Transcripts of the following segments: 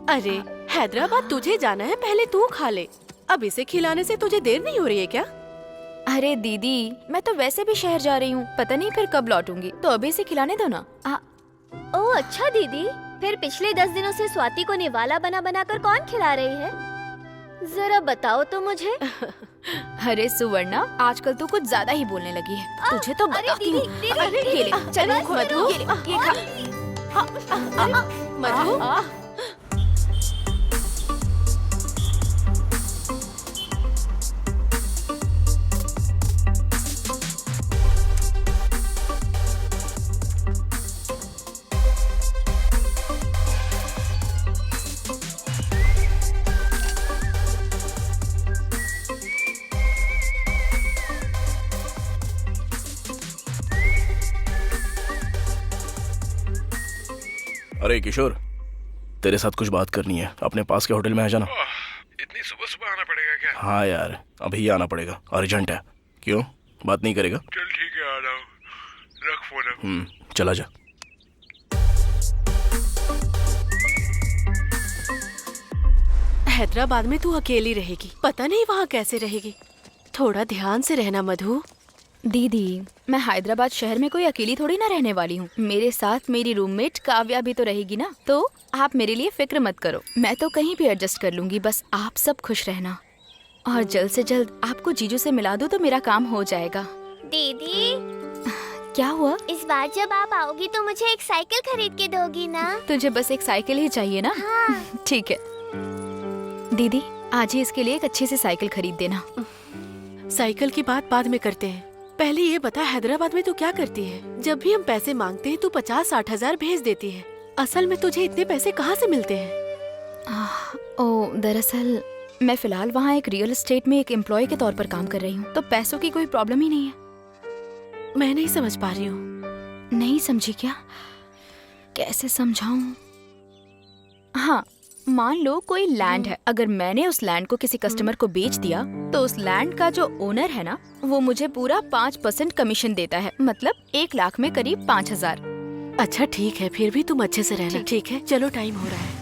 अरे हैदराबाद तुझे जाना है, पहले तू खा ले। अब इसे खिलाने से तुझे देर नहीं हो रही है क्या? अरे दीदी, मैं तो वैसे भी शहर जा रही हूँ, पता नहीं फिर कब लौटूंगी, तो अभी इसे खिलाने दो ना। ओह अच्छा दीदी, फिर पिछले 10 दिनों से स्वाति को निवाला बना बना कर कौन खिला रही है? जरा बताओ तो मुझे। अरे सुवर्णा, आजकल तू कुछ ज्यादा ही बोलने लगी है, तुझे तो बताती हूँ। अरे ये ले, चल मधु, ये खा। मधु। अरे किशोर, तेरे साथ कुछ बात करनी है, अपने पास के होटल में आ जाना। इतनी सुबह सुबह आना पड़ेगा क्या? हाँ यार, अभी आना पड़ेगा, अर्जेंट है। क्यों, बात नहीं करेगा? चल ठीक है, आ रहा हूँ, रख फोन। चला जा। हैदराबाद में तू अकेली रहेगी, पता नहीं वहाँ कैसे रहेगी। थोड़ा ध्यान से रहना मधु। दीदी, मैं हैदराबाद शहर में कोई अकेली थोड़ी ना रहने वाली हूँ, मेरे साथ मेरी रूममेट काव्या भी तो रहेगी ना, तो आप मेरे लिए फिक्र मत करो, मैं तो कहीं भी एडजस्ट कर लूंगी, बस आप सब खुश रहना। और जल्द से जल्द आपको जीजू से मिला दूँ तो मेरा काम हो जाएगा। दीदी, क्या हुआ? इस बार जब आप आओगी तो मुझे एक साइकिल खरीद के दोगी ना? तुझे बस एक साइकिल ही चाहिए ना? हाँ। ठीक है दीदी, आज ही इसके लिए एक अच्छी सी साइकिल खरीद देना। साइकिल की बात बाद में करते हैं, पहले ये बता हैदराबाद में तू क्या करती है? जब भी हम पैसे मांगते हैं तू 50-60 हजार भेज देती है, असल में तुझे इतने पैसे कहाँ से मिलते हैं? दरअसल मैं फिलहाल वहाँ एक रियल एस्टेट में एक एम्प्लॉय के तौर पर काम कर रही हूँ, तो पैसों की कोई प्रॉब्लम ही नहीं है। मैं नहीं समझ पा रही हूँ। नहीं समझी क्या? कैसे समझाऊं? हाँ, मान लो कोई लैंड है। अगर मैंने उस लैंड को किसी कस्टमर को बेच दिया तो उस लैंड का जो ओनर है ना, वो मुझे पूरा 5% कमीशन देता है। मतलब 1 लाख में करीब 5,000। अच्छा ठीक है, फिर भी तुम अच्छे से रहना। ठीक है, चलो टाइम हो रहा है।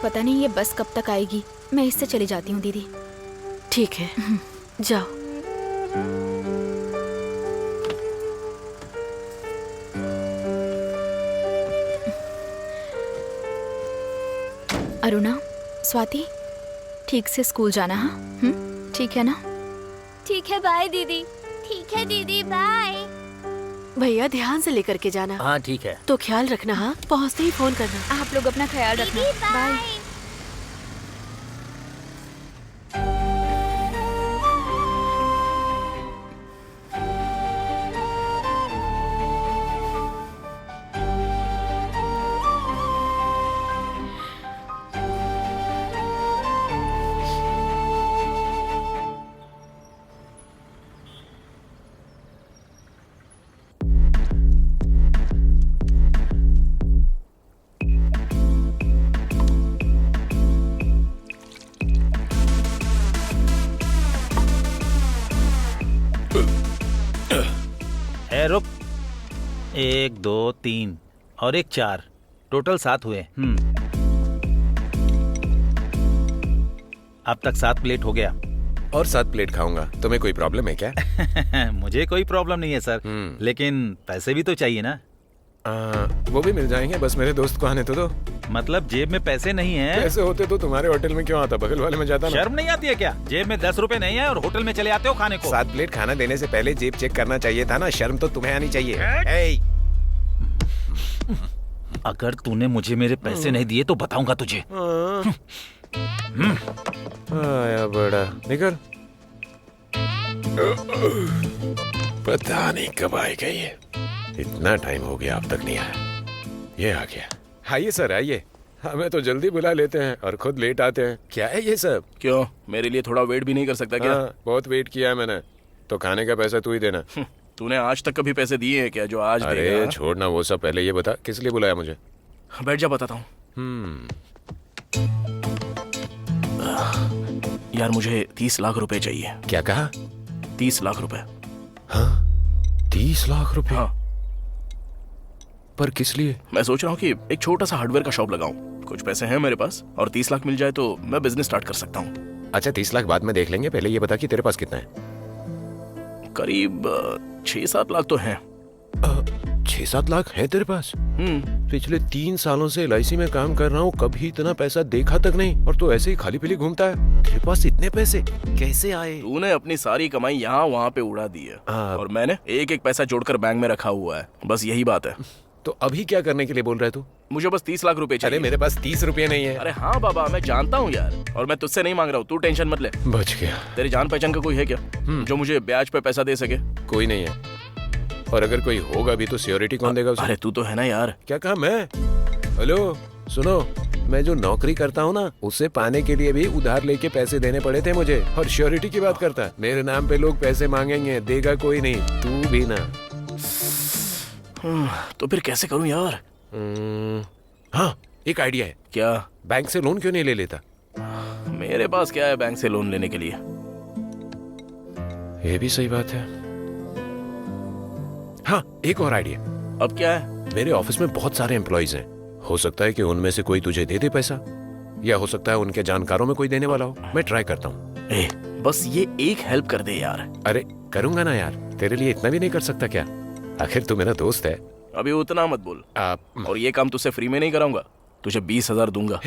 पता नहीं ये बस कब तक आएगी। मैं इससे चली जाती हूँ दीदी। ठीक है, जाओ। अरुणा, स्वाति, ठीक से स्कूल जाना। हाँ, ठीक है ना? ठीक है, बाय दीदी। ठीक है दीदी, बाय। भैया ध्यान से लेकर के जाना। हाँ ठीक है। तो ख्याल रखना। हाँ, पहुँचते ही फोन करना। आप लोग अपना ख्याल रखना। दीदी बाय। बाय। रुक, 1 2 3 और 1 4, टोटल 7 हुए। अब तक 7 प्लेट हो गया। और 7 प्लेट खाऊंगा। तुम्हें कोई प्रॉब्लम है क्या? मुझे कोई प्रॉब्लम नहीं है सर, लेकिन पैसे भी तो चाहिए ना। वो भी मिल जाएंगे, बस मेरे दोस्त को आने तो दो। मतलब जेब में पैसे नहीं है? पैसे होते तो तुम्हारे होटल में क्यों आता, बगल वाले में जाता ना। शर्म नहीं आती है क्या? जेब में 10 रुपए नहीं है और होटल में चले आते हो खाने को। 7 प्लेट खाना देने से पहले जेब चेक करना चाहिए था ना। शर्म तो तुम्हें आनी चाहिए। ए! अगर तूने मुझे मेरे पैसे नहीं दिए तो बताऊंगा तुझे। आया बड़ा, निकल। पता नहीं कब आएगा ये। इतना टाइम हो गया अब तक नहीं आया। ये आ गया। आइए सर, आइए। हमें तो जल्दी बुला लेते हैं और खुद लेट आते हैं। क्या है ये सब? क्यों, मेरे लिए थोड़ा वेट भी नहीं कर सकता क्या? बहुत वेट किया है मैंने। तो खाने का पैसा तू ही देना। तूने आज तक कभी पैसे दिए हैं क्या जो आज अरे देगा? छोड़ना वो सब, पहले ये बता किस लिए बुलाया मुझे? बैठ जा, बताता हूँ। यार मुझे 30 लाख रुपए चाहिए। क्या कहा? 30 लाख रुपए। हाँ, 30 लाख रुपए? हाँ। पर किस लिए? मैं सोच रहा हूँ कि एक छोटा सा हार्डवेयर का शॉप लगाऊं। कुछ पैसे हैं मेरे पास और 30 लाख मिल जाए तो मैं बिजनेस स्टार्ट कर सकता हूँ। अच्छा 30 लाख बाद में देख लेंगे, पहले ये बता कि तेरे पास कितना है? करीब 6-7 लाख तो हैं। 6-7 लाख है तेरे पास? पिछले 3 सालों से LIC में काम कर रहा हूँ, कभी इतना पैसा देखा तक नहीं। और तू ऐसे ही खाली पीली घूमता है। तेरे पास इतने पैसे कैसे आए? तूने अपनी सारी कमाई यहाँ वहाँ पे उड़ा दी है और मैंने एक एक पैसा जोड़कर बैंक में रखा हुआ है। बस यही बात है। तो अभी क्या करने के लिए बोल रहा है तू? मुझे बस 30 लाख रुपए चाहिए। अरे मेरे पास 30 रुपए नहीं है। अरे हाँ बाबा, मैं जानता हूँ यार, और मैं तुझसे नहीं मांग रहा हूँ, तू टेंशन मत ले। बच गया। तेरी जान पहचान का कोई है क्या जो मुझे ब्याज पे पैसा दे सके? कोई नहीं है, और अगर कोई होगा भी तो सिक्योरिटी कौन देगा उसे? अरे तू तो है ना यार। क्या कहा मैं? हेलो सुनो, मैं जो नौकरी करता हूँ ना, उसे पाने के लिए भी उधार लेके पैसे देने पड़े थे मुझे, और श्योरिटी की बात करता है। मेरे नाम पे लोग पैसे मांगेंगे, देगा कोई नहीं, तू भी ना। तो फिर कैसे करूँ यार? हाँ एक आइडिया है। क्या? बैंक से लोन क्यों नहीं ले लेता? मेरे पास क्या है बैंक से लोन लेने के लिए? ये भी सही बात है। हाँ एक और आइडिया। अब क्या है? मेरे ऑफिस में बहुत सारे एम्प्लॉइज हैं, हो सकता है कि उनमें से कोई तुझे दे दे पैसा, या हो सकता है उनके जानकारों में कोई देने वाला हो। मैं ट्राई करता हूँ। बस ये एक हेल्प कर दे यार। अरे करूंगा ना यार, तेरे लिए इतना भी नहीं कर सकता क्या? आखिर तू मेरा दोस्त है। अभी उतना मत बोल। और ये काम तुझसे फ्री में नहीं कराऊंगा, तुझे 20,000 दूंगा।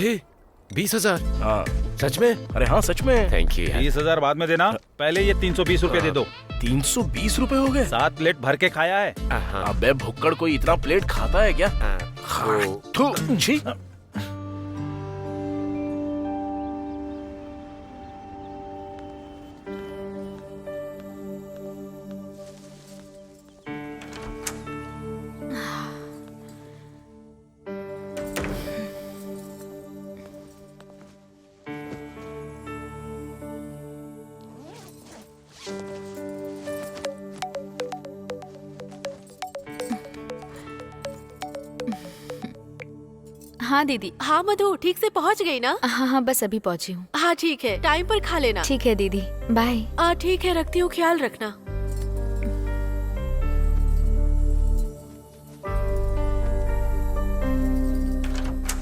20,000? हाँ सच में? अरे हाँ सच में। Thank you. 20,000 बाद में देना, पहले ये 320 रुपए दे दो। 320 रुपए हो गए? 7 प्लेट भर के खाया है। अबे भुक्कड़, कोई इतना प्लेट खाता है क्या? हाँ दीदी। हाँ मधु, ठीक से पहुँच गई ना? हाँ हाँ, बस अभी पहुंची हूँ। हाँ ठीक है, टाइम पर खा लेना। ठीक है दीदी, बाय। ठीक है, रखती हूँ, ख्याल रखना।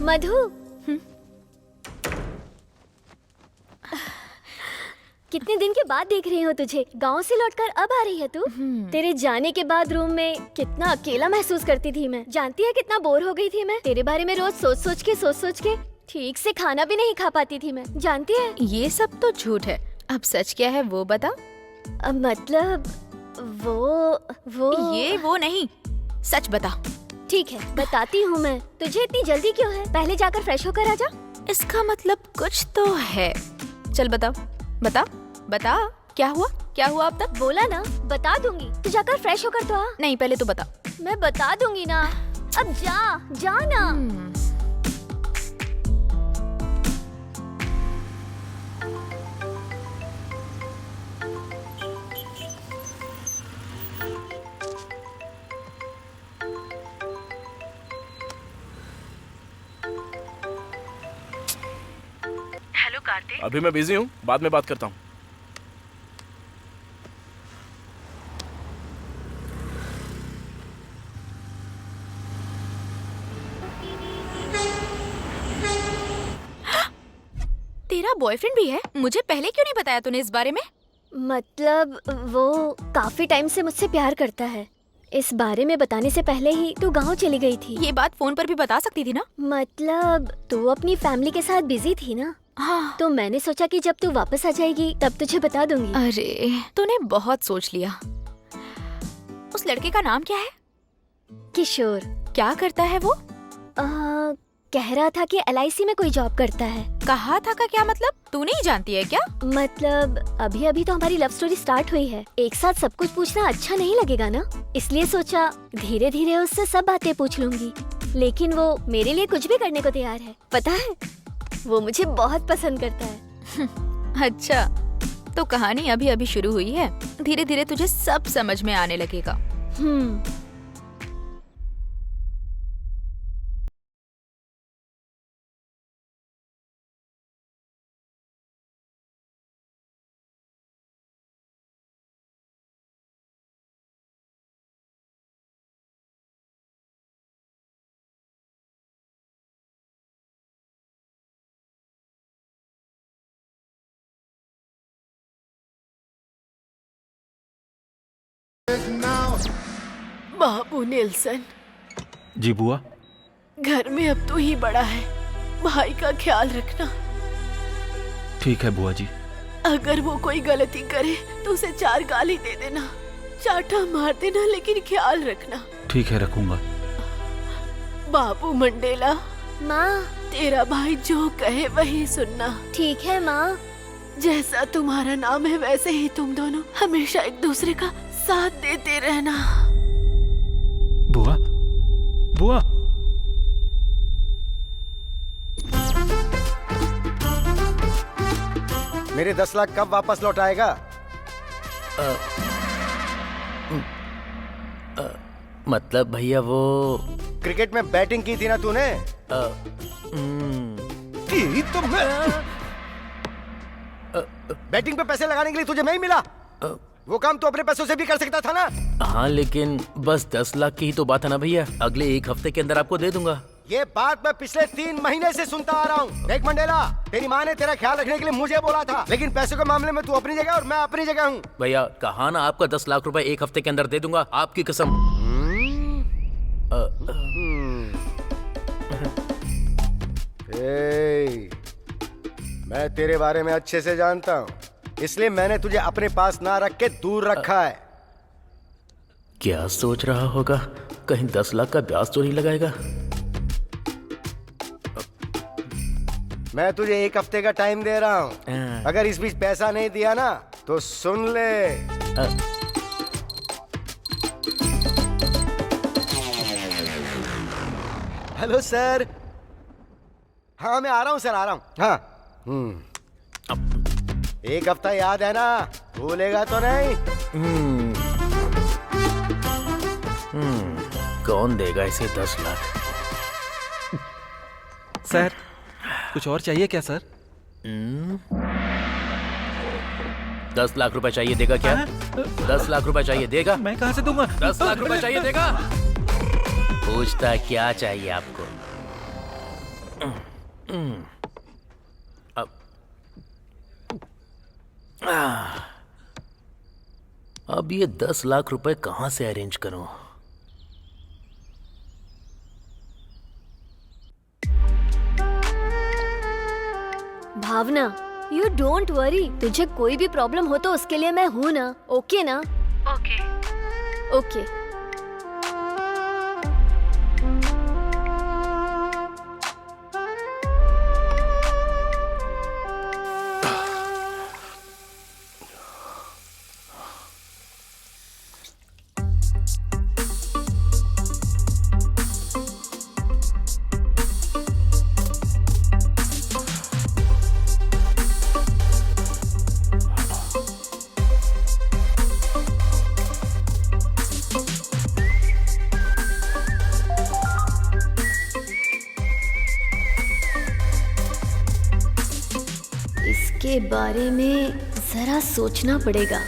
मधु, कितने दिन के बाद देख रही हूँ तुझे। गांव से लौटकर अब आ रही है तू? तेरे जाने के बाद रूम में कितना अकेला महसूस करती थी मैं। जानती है कितना बोर हो गई थी मैं। तेरे बारे में रोज सोच सोच के ठीक से खाना भी नहीं खा पाती थी मैं। जानती है? ये सब तो झूठ है, अब सच क्या है वो बता। मतलब वो ये वो नहीं, सच बता। ठीक है, बताती हूँ मैं। तुझे इतनी जल्दी क्यों है? पहले जाकर फ्रेश होकर आ जा। इसका मतलब कुछ तो है। चल बता बता बता, क्या हुआ अब तक? बोला ना, बता दूंगी। तू जाकर फ्रेश होकर तो आ। नहीं, पहले तो बता। मैं बता दूंगी ना। अब जा ना। हेलो कार्तिक। अभी मैं बिजी हूँ, बाद में बात करता हूँ। तेरा बॉयफ्रेंड भी है? मुझे पहले क्यों नहीं बताया तूने इस बारे में? मतलब वो काफी टाइम से मुझसे प्यार करता है। इस बारे में बताने से पहले ही तू गांव चली गई थी। ये बात फोन पर भी बता सकती थी ना? मतलब तू अपनी फैमिली के साथ बिजी थी ना। हाँ। तो मैंने सोचा कि जब तू वापस आ जाएगी तब तुझे बता दूंगी। अरे तूने बहुत सोच लिया। उस लड़के का नाम क्या है? किशोर। क्या करता है वो? कह रहा था कि LIC में कोई जॉब करता है। कहा था का क्या मतलब? तू नहीं जानती है क्या? मतलब अभी तो हमारी लव स्टोरी स्टार्ट हुई है। एक साथ सब कुछ पूछना अच्छा नहीं लगेगा ना, इसलिए सोचा धीरे धीरे उससे सब बातें पूछ लूंगी। लेकिन वो मेरे लिए कुछ भी करने को तैयार है। पता है, वो मुझे बहुत पसंद करता है। अच्छा, तो कहानी अभी अभी शुरू हुई है। धीरे धीरे तुझे सब समझ में आने लगेगा। बाबू नेल्सन, जी बुआ। घर में अब तू ही बड़ा है, भाई का ख्याल रखना। ठीक है बुआ जी। अगर वो कोई गलती करे तो उसे 4 गाली दे देना, चाटा मार देना, लेकिन ख्याल रखना। ठीक है, रखूंगा। बाबू मंडेला, माँ। तेरा भाई जो कहे वही सुनना। ठीक है माँ। जैसा तुम्हारा नाम है वैसे ही तुम दोनों हमेशा एक दूसरे का साथ देते रहना। बुआ, बुआ। मेरे 10 लाख कब वापस लौट आएगा? मतलब भैया वो क्रिकेट में बैटिंग की थी ना तूने? की तो मैं बैटिंग पे पैसे लगाने के लिए तुझे नहीं मिला? वो काम तो अपने पैसों से भी कर सकता था ना? हाँ, लेकिन बस 10 लाख की ही तो बात है ना भैया। अगले 1 हफ्ते के अंदर आपको दे दूंगा। ये बात मैं पिछले 3 महीने से सुनता आ रहा हूँ। देख मंडेला, तेरी माँ ने तेरा ख्याल रखने के लिए मुझे बोला था, लेकिन पैसों के मामले में तू अपनी जगह और मैं अपनी जगह हूँ। भैया कहा ना, आपका 10 लाख रुपए 1 हफ्ते के अंदर दे दूंगा, आपकी कसम। मैं तेरे बारे में अच्छे से जानता हूँ, इसलिए मैंने तुझे अपने पास ना रख के दूर रखा है। क्या सोच रहा होगा? कहीं 10 लाख का ब्याज तो नहीं लगाएगा? मैं तुझे 1 हफ्ते का टाइम दे रहा हूँ। अगर इस बीच पैसा नहीं दिया ना तो सुन ले। Hello sir. हाँ मैं आ रहा हूँ सर, आ रहा हूँ। हाँ 1 हफ्ता याद है ना? भूलेगा तो नहीं? कौन देगा इसे 10 लाख? सर कुछ और चाहिए क्या सर? 10 लाख रुपए चाहिए, देगा क्या? 10 लाख रुपए चाहिए, देगा? मैं कहाँ से दूंगा? 10 लाख रुपए चाहिए, देगा? पूछता क्या चाहिए आपको? अब ये 10 लाख रुपए कहाँ से अरेंज करूं? भावना, यू डोंट वरी, तुझे कोई भी प्रॉब्लम हो तो उसके लिए मैं हूँ ना, ओके ना? ओके। ओके। इसके बारे में जरा सोचना पड़ेगा।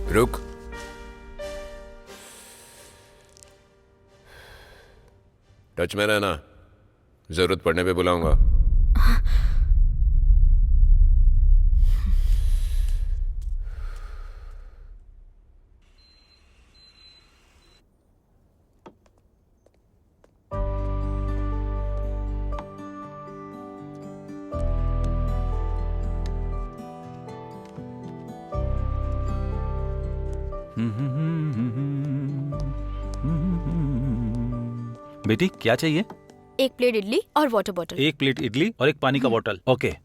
रुक। टच में रहना, जरूरत पड़ने पे बुलाऊंगा। बेटी क्या चाहिए? 1 प्लेट इडली और वाटर बॉटल। 1 प्लेट इडली और 1 पानी का बोतल। ओके।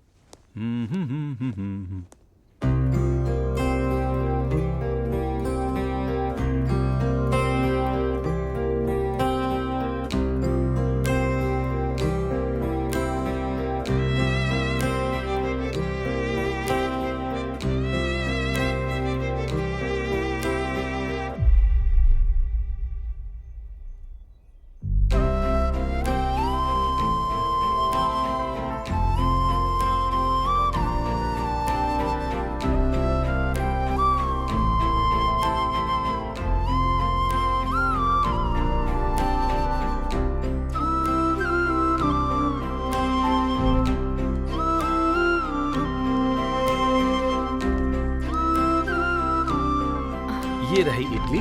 ये रही इडली,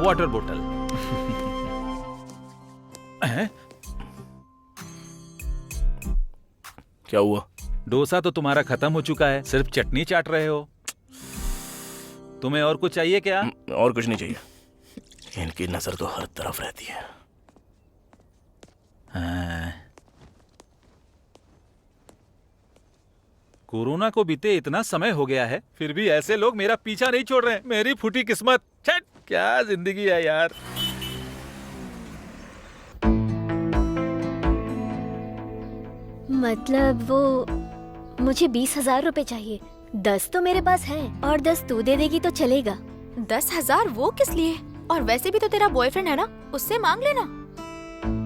वाटर बोतल। क्या हुआ? डोसा तो तुम्हारा खत्म हो चुका है, सिर्फ चटनी चाट रहे हो। तुम्हें और कुछ चाहिए क्या? और कुछ नहीं चाहिए। इनकी नजर तो हर तरफ रहती है। हाँ। कोरोना को बीते इतना समय हो गया है, फिर भी ऐसे लोग मेरा पीछा नहीं छोड़ रहे हैं। मेरी फूटी किस्मत। छट, क्या जिंदगी है यार। मतलब वो मुझे 20,000 रुपए चाहिए। 10 तो मेरे पास है और 10 तू दे देगी तो चलेगा। 10,000 वो किस लिए? और वैसे भी तो तेरा बॉयफ्रेंड है ना, उससे मांग लेना।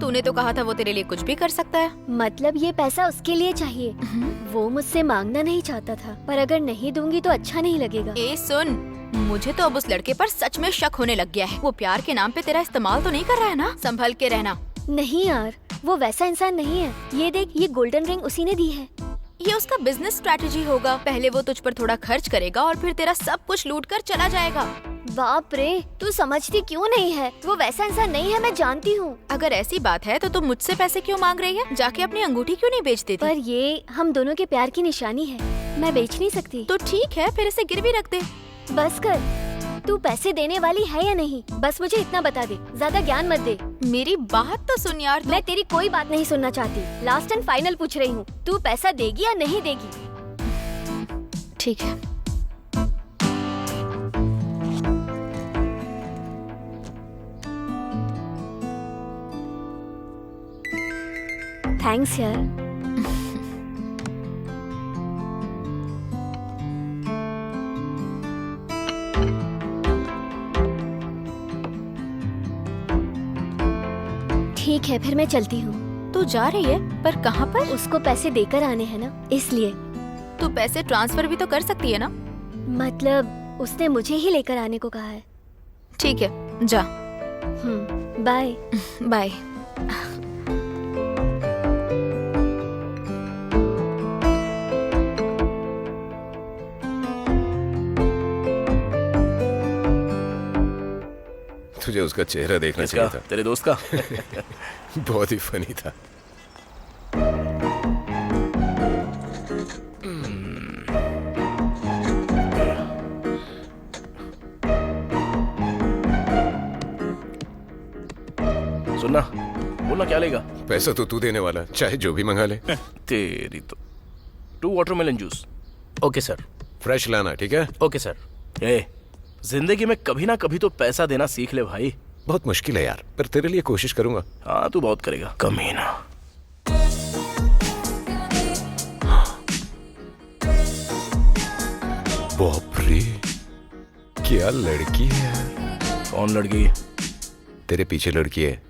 तूने तो कहा था वो तेरे लिए कुछ भी कर सकता है। मतलब ये पैसा उसके लिए चाहिए। वो मुझसे मांगना नहीं चाहता था, पर अगर नहीं दूंगी तो अच्छा नहीं लगेगा। ए सुन, मुझे तो अब उस लड़के पर सच में शक होने लग गया है। वो प्यार के नाम पे तेरा इस्तेमाल तो नहीं कर रहा है ना? संभल के रहना। नहीं यार, वो वैसा इंसान नहीं है। ये देख, ये गोल्डन रिंग उसी ने दी है। ये उसका बिजनेस स्ट्रैटेजी होगा। पहले वो तुझ पर थोड़ा खर्च करेगा और फिर तेरा सब कुछ लूट कर चला जाएगा। बाप रे, तू समझती क्यों नहीं है? वो वैसा इंसान नहीं है, मैं जानती हूँ। अगर ऐसी बात है तो तुम मुझसे पैसे क्यों मांग रही है? जाके अपनी अंगूठी क्यों नहीं बेच देती? पर ये हम दोनों के प्यार की निशानी है, मैं बेच नहीं सकती। तो ठीक है, फिर इसे गिरवी रख दे। बस कर, तू पैसे देने वाली है या नहीं, बस मुझे इतना बता दे, ज्यादा ज्ञान मत दे। मेरी बात तो सुन यार। मैं तेरी कोई बात नहीं सुनना चाहती, लास्ट एंड फाइनल पूछ रही हूँ, तू पैसा देगी या नहीं देगी? ठीक है। थैंक्स यार। ठीक है, फिर मैं चलती हूँ। तू जा रही है, पर कहाँ पर? उसको पैसे देकर आने हैं ना, इसलिए। तू पैसे ट्रांसफर भी तो कर सकती है ना? मतलब उसने मुझे ही लेकर आने को कहा है। ठीक है, जा। बाय। बाय। तुझे उसका चेहरा देखना चाहिए था। तेरे दोस्त का। बहुत ही फनी था। सुनना, बोलना क्या लेगा? पैसा तो तू देने वाला, चाहे जो भी मंगा ले। तेरी तो। 2 watermelon juice. Okay sir. Fresh लाना, ठीक है? Okay sir. जिंदगी में कभी ना कभी तो पैसा देना सीख ले भाई। बहुत मुश्किल है यार, पर तेरे लिए कोशिश करूंगा। हाँ, तू बहुत करेगा कमीना। बाप रे, क्या लड़की है। कौन लड़की? तेरे पीछे लड़की है।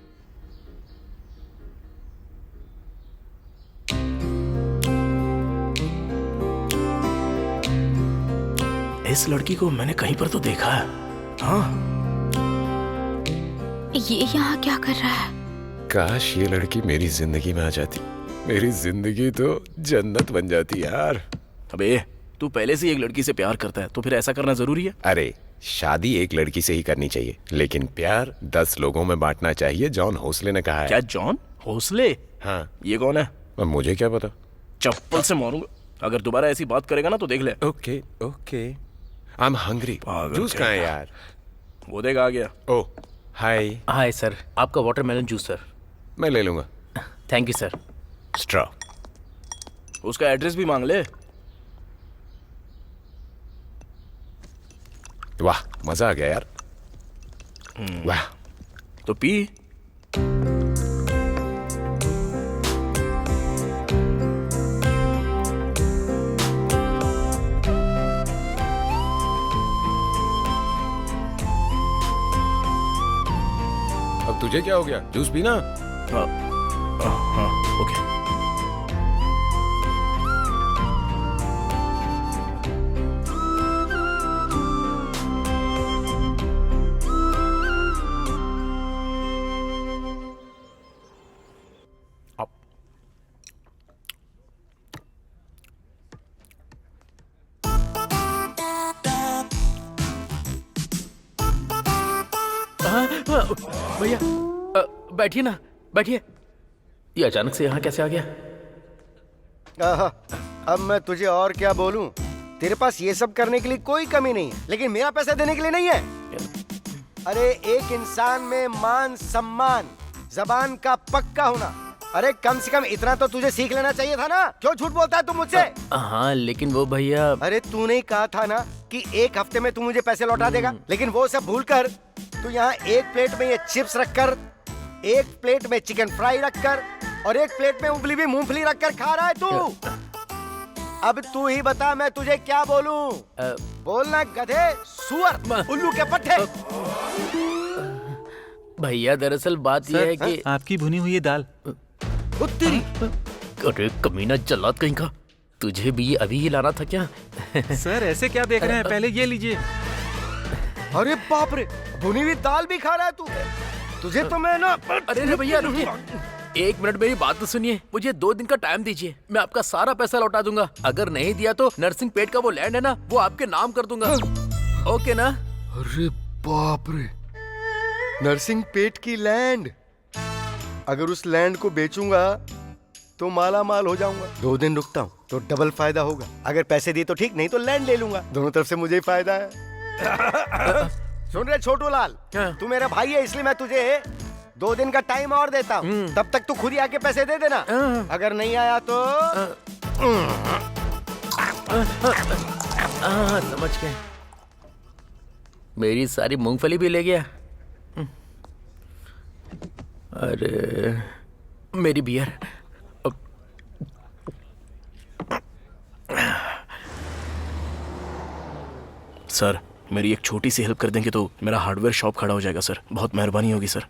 इस लड़की को मैंने कहीं पर तो देखा है। हाँ, ये यहाँ क्या कर रहा है? काश ये लड़की मेरी जिंदगी में आ जाती, मेरी जिंदगी तो जन्नत बन जाती यार। अबे तू पहले से ही एक लड़की से प्यार करता है तो फिर ऐसा करना जरूरी है? अरे शादी एक लड़की से ही करनी चाहिए, लेकिन प्यार 10 लोगों में बांटना चाहिए, जॉन होसले ने कहा है। क्या जॉन होसले? हाँ। ये कौन है? अब मुझे क्या पता। चप्पल से मारूंगा अगर दोबारा ऐसी बात करेगा ना तो देख ले। Okay okay, I am hungry. Juice कहाँ है यार? वो देख आ गया। ओह हाय। हाय सर, आपका वाटरमेलन जूस सर। मैं ले लूंगा। Thank you sir. स्ट्रॉ। उसका एड्रेस भी मांग ले। वाह, मजा आ गया यार। वाह। तो पी। अब तुझे क्या हो गया? जूस पीना। हाँ, ओके। भैया बैठिए ना, बैठिए। ये अचानक से यहाँ कैसे आ गया? अब मैं तुझे और क्या बोलूं? तेरे पास ये सब करने के लिए कोई कमी नहीं है, लेकिन मेरा पैसा देने के लिए नहीं है। अरे एक इंसान में मान सम्मान, जबान का पक्का होना, अरे कम से कम इतना तो तुझे सीख लेना चाहिए था ना। क्यों झूठ बोलता है तू मुझसे? हाँ लेकिन वो भैया। अरे तूने ही कहा था ना कि 1 हफ्ते में तू मुझे पैसे लौटा देगा, लेकिन वो सब भूलकर तू यहाँ 1 प्लेट में ये चिप्स रखकर, 1 प्लेट में चिकन फ्राई रखकर और 1 प्लेट में उबली हुई मूंगफली रखकर खा रहा है तू। अब तू ही बता मैं तुझे क्या बोलूं? बोलना गधे, सुअर, उल्लू के पट्टे। भैया दरअसल बात यह है कि आपकी भुनी हुई दाल। उत्तरी। अरे कमीना जल्लाद कहीं का, तुझे भी अभी ही लाना था क्या? सर ऐसे क्या देख रहे हैं, पहले ये लीजिए। अरे बाप रे, भुनी हुई दाल भी खा रहा है तू। तुझे तो मैं ना। अरे भैया रुकिए, 1 मिनट मेरी बात तो सुनिए। मुझे 2 दिन का टाइम दीजिए, मैं आपका सारा पैसा लौटा दूंगा। अगर नहीं दिया तो नरसिंह पेट का वो लैंड है ना, वो आपके नाम कर दूंगा। ओके ना? अरे बाप रे, नरसिंह पेट की लैंड। अगर उस लैंड को बेचूंगा तो माला माल हो जाऊंगा। 2 दिन रुकता हूँ तो डबल फायदा होगा। अगर पैसे दिए तो ठीक, नहीं तो लैंड ले लूंगा। दोनों तरफ से मुझे ही फायदा है। सुन रहे छोटू लाल, क्या? तू मेरा भाई है इसलिए मैं तुझे 2 दिन का टाइम और देता हूँ। तब तक तू खुद ही आके पैसे दे देना। अगर नहीं आया तो समझ गए। मेरी सारी मूंगफली भी ले गया। अरे मेरी बियर। सर मेरी एक छोटी सी हेल्प कर देंगे तो मेरा हार्डवेयर शॉप खड़ा हो जाएगा सर। बहुत मेहरबानी होगी सर।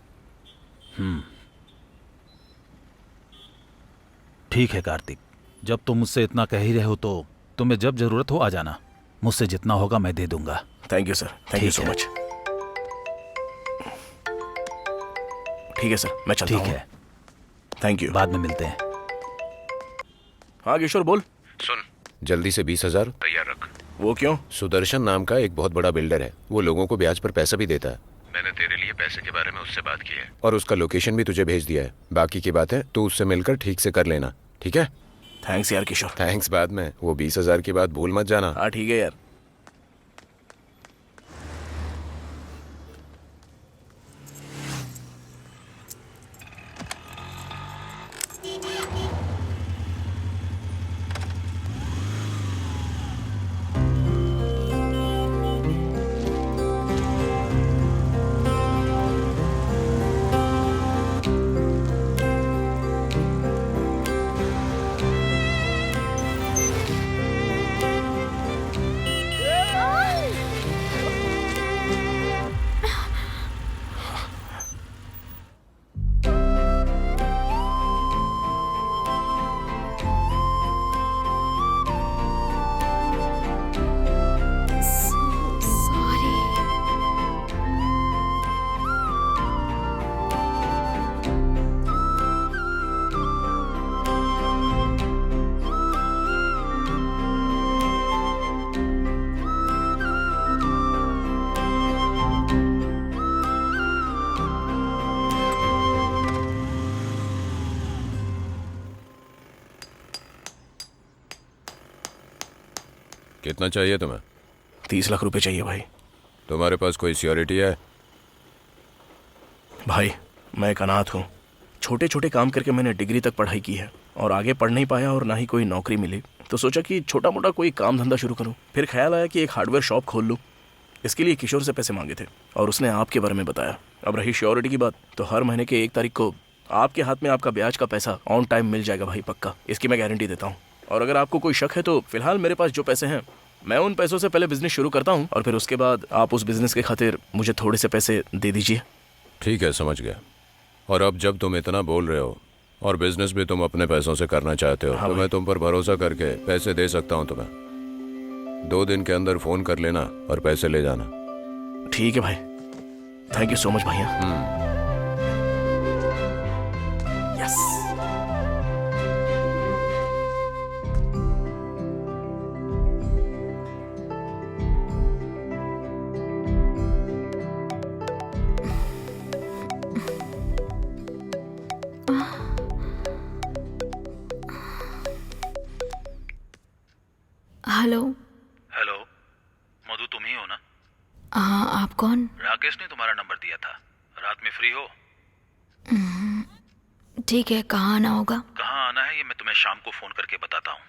ठीक है कार्तिक, जब तुम मुझसे इतना कह ही रहे हो तो तुम्हें जब जरूरत हो आ जाना। मुझसे जितना होगा मैं दे दूंगा। Thank you sir, thank you ठीक सो है। मच। ठीक है सर, मैं चलता ठीक हूँ। है, थैंक यू। बाद में मिलते हैं। हाँ किशोर बोल। सुन, जल्दी से 20,000। तैयार रख। वो क्यों? सुदर्शन नाम का एक बहुत बड़ा बिल्डर है, वो लोगों को ब्याज पर पैसा भी देता है मैंने तेरे लिए पैसे के बारे में उससे बात की है। और उसका लोकेशन भी तुझे भेज दिया है। बाकी की बातें तू उससे मिलकर ठीक से कर लेना, ठीक है? थैंक्स यार किशोर। थैंक्स बाद में, वो 20,000 की बात भूल मत जाना। हाँ ठीक है यार। कितना चाहिए तुम्हें? 30 लाख रुपए चाहिए भाई। तुम्हारे पास कोई सिक्योरिटी है? भाई मैं एक अनाथ हूँ। छोटे छोटे काम करके मैंने डिग्री तक पढ़ाई की है और आगे पढ़ नहीं पाया और ना ही कोई नौकरी मिली, तो सोचा कि छोटा मोटा कोई काम धंधा शुरू करूँ। फिर ख्याल आया कि एक हार्डवेयर शॉप खोल लूँ। इसके लिए किशोर से पैसे मांगे थे और उसने आपके बारे में बताया। अब रही श्योरिटी की बात, तो हर महीने के 1 तारीख को आपके हाथ में आपका ब्याज का पैसा ऑन टाइम मिल जाएगा भाई, पक्का। इसकी मैं गारंटी देता हूँ। और अगर आपको कोई शक है तो फिलहाल मेरे पास जो पैसे हैं मैं उन पैसों से पहले बिजनेस शुरू करता हूँ और फिर उसके बाद आप उस बिजनेस के खातिर मुझे थोड़े से पैसे दे दीजिए। ठीक है, समझ गया। और अब जब तुम इतना बोल रहे हो और बिजनेस भी तुम अपने पैसों से करना चाहते हो, हाँ तो मैं तुम पर भरोसा करके पैसे दे सकता हूँ तुम्हें। 2 दिन के अंदर फोन कर लेना और पैसे ले जाना। ठीक है भाई, थैंक यू सो मच भैया। यस। हेलो। हेलो मधु, तुम ही हो ना? हाँ, आप कौन? राकेश ने तुम्हारा नंबर दिया था। रात में फ्री हो? ठीक है, कहाँ आना होगा? कहाँ आना है ये मैं तुम्हें शाम को फोन करके बताता हूँ।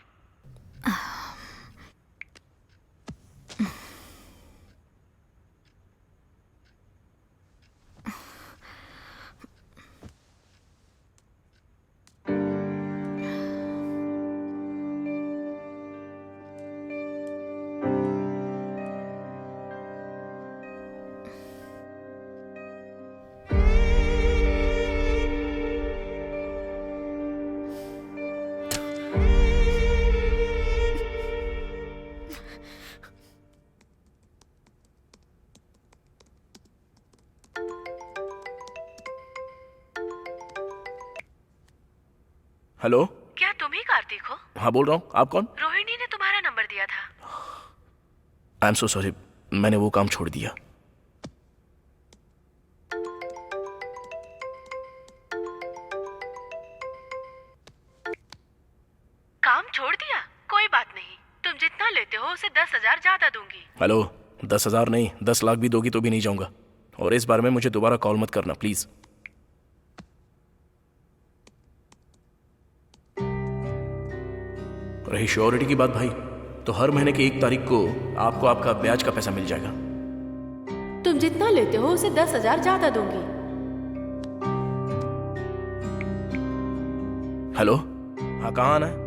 हेलो। क्या तुम ही कार्तिक हो? हाँ बोल रहा हूँ, आप कौन? रोहिणी ने तुम्हारा नंबर दिया था। आई एम सो सॉरी, मैंने वो काम छोड़ दिया। काम छोड़ दिया? कोई बात नहीं, तुम जितना लेते हो उसे 10,000 ज्यादा दूंगी। हेलो, 10,000 नहीं 10 लाख भी दोगी तो भी नहीं जाऊंगा। और इस बारे में मुझे दोबारा कॉल मत करना प्लीज। रही श्योरिटी की बात भाई, तो हर महीने की 1 तारीख को आपको आपका ब्याज का पैसा मिल जाएगा। तुम जितना लेते हो उसे 10,000 ज्यादा दूंगी। हेलो, हाँ कहाँ आना है?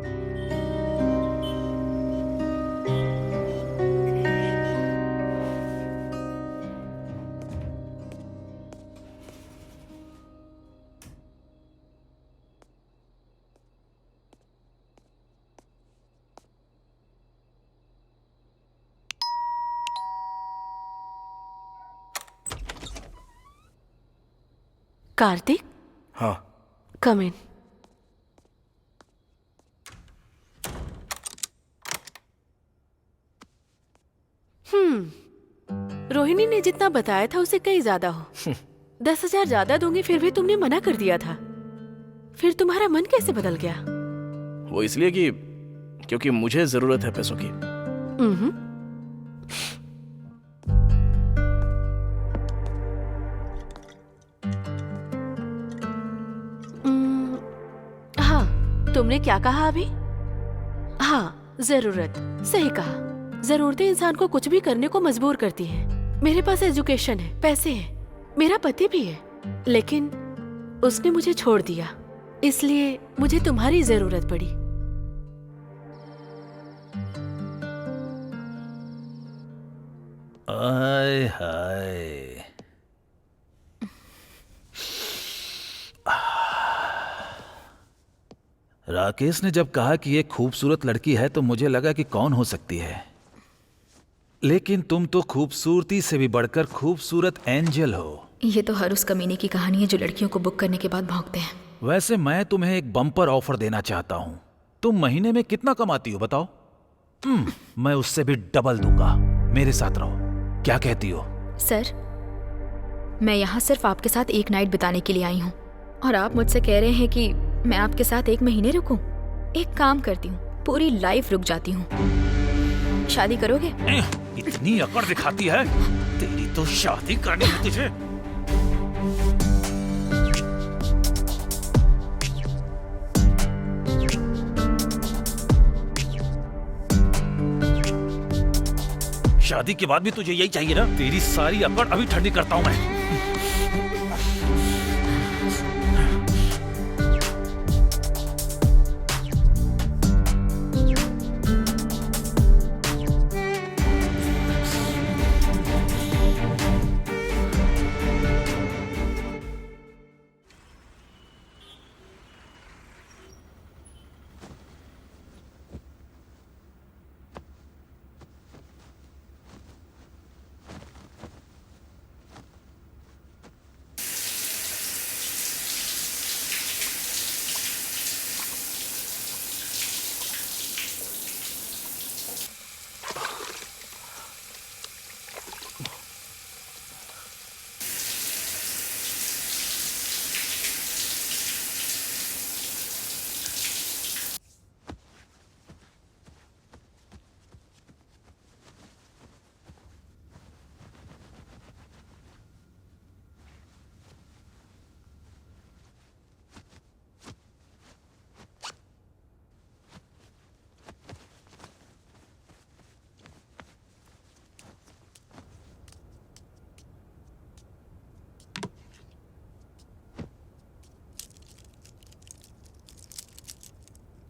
कार्तिक, हाँ कम इन। रोहिणी ने जितना बताया था उससे कहीं ज्यादा हो। 10,000 ज्यादा दूंगी फिर भी तुमने मना कर दिया था। फिर तुम्हारा मन कैसे बदल गया? वो इसलिए कि क्योंकि मुझे जरूरत है पैसों की। हाँ, तुमने क्या कहा अभी? हाँ, जरूरत, सही कहा। जरूरतें इंसान को कुछ भी करने को मजबूर करती हैं। मेरे पास एजुकेशन है, पैसे हैं, मेरा पति भी है, लेकिन उसने मुझे छोड़ दिया, इसलिए मुझे तुम्हारी जरूरत पड़ी। आय हाय, राकेश ने जब कहा कि ये खूबसूरत लड़की है तो मुझे लगा कि कौन हो सकती है, लेकिन तुम तो खूबसूरती से भी बढ़कर खूबसूरत एंजल हो। ये तो हर उस कमीने की कहानी है जो लड़कियों को बुक करने के बाद भागते हैं। वैसे मैं तुम्हें एक बम्पर ऑफर देना चाहता हूँ। तुम महीने में कितना कमाती हो बताओ? मैं उससे भी डबल दूंगा। मेरे साथ रहो, क्या कहती हो? सर, मैं यहाँ सिर्फ आपके साथ एक नाइट बिताने के लिए आई हूँ और आप मुझसे कह रहे हैं कि मैं आपके साथ 1 महीने रुकूं? एक काम करती हूँ, पूरी लाइफ रुक जाती हूँ। शादी करोगे? इतनी अकड़ दिखाती है, तेरी तो शादी करनी है तुझे। शादी के बाद भी तुझे यही चाहिए ना? तेरी सारी अकड़ अभी ठंडी करता हूं मैं।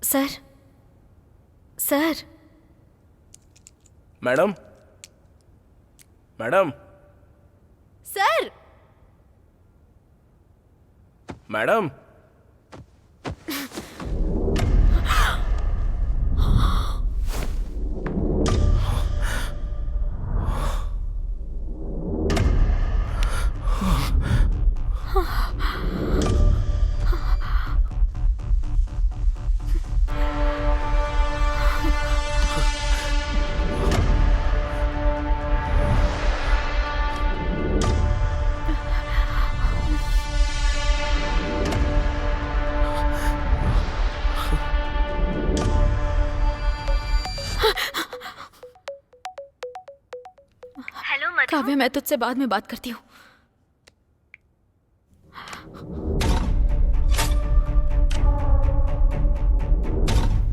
Sir, sir, madam, madam, sir, madam, hello Madhu. Kavya, मैं तुझसे बाद में बात करती हूँ।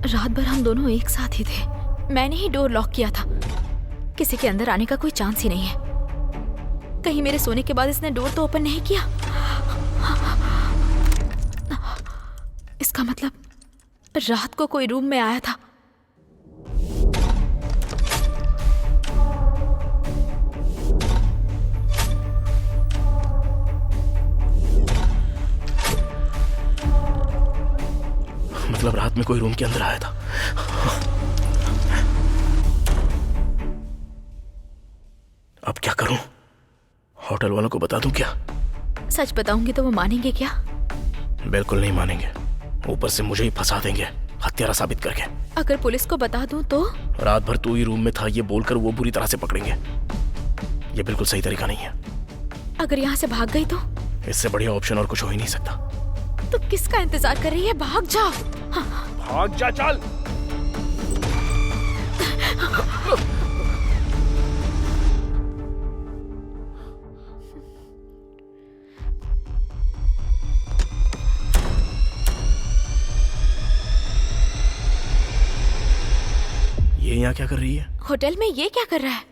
रात भर हम दोनों एक साथ ही थे। मैंने ही डोर लॉक किया था। किसी के अंदर आने का कोई चांस ही नहीं है। कहीं मेरे सोने के बाद इसने डोर तो ओपन नहीं किया। इसका मतलब रात को कोई रूम में आया था। मतलब रात में कोई रूम के अंदर आया था। अब क्या करूं? होटल वालों को बता दूं क्या? सच बताऊंगी तो वो मानेंगे क्या? बिल्कुल नहीं मानेंगे। ऊपर से मुझे ही फंसा देंगे हत्यारा साबित करके। अगर पुलिस को बता दूं तो? रात भर तू ही रूम में था ये बोलकर वो बुरी तरह से पकड़ेंगे। ये बिल्कुल सही तरीका नहीं है। अगर यहाँ से भाग गई तो? इससे बढ़िया ऑप्शन और कुछ हो ही नहीं सकता। तो किसका इंतजार कर रही है? भाग जा। भाग जा, चल। ये यहाँ क्या कर रही है? होटल में ये क्या कर रहा है?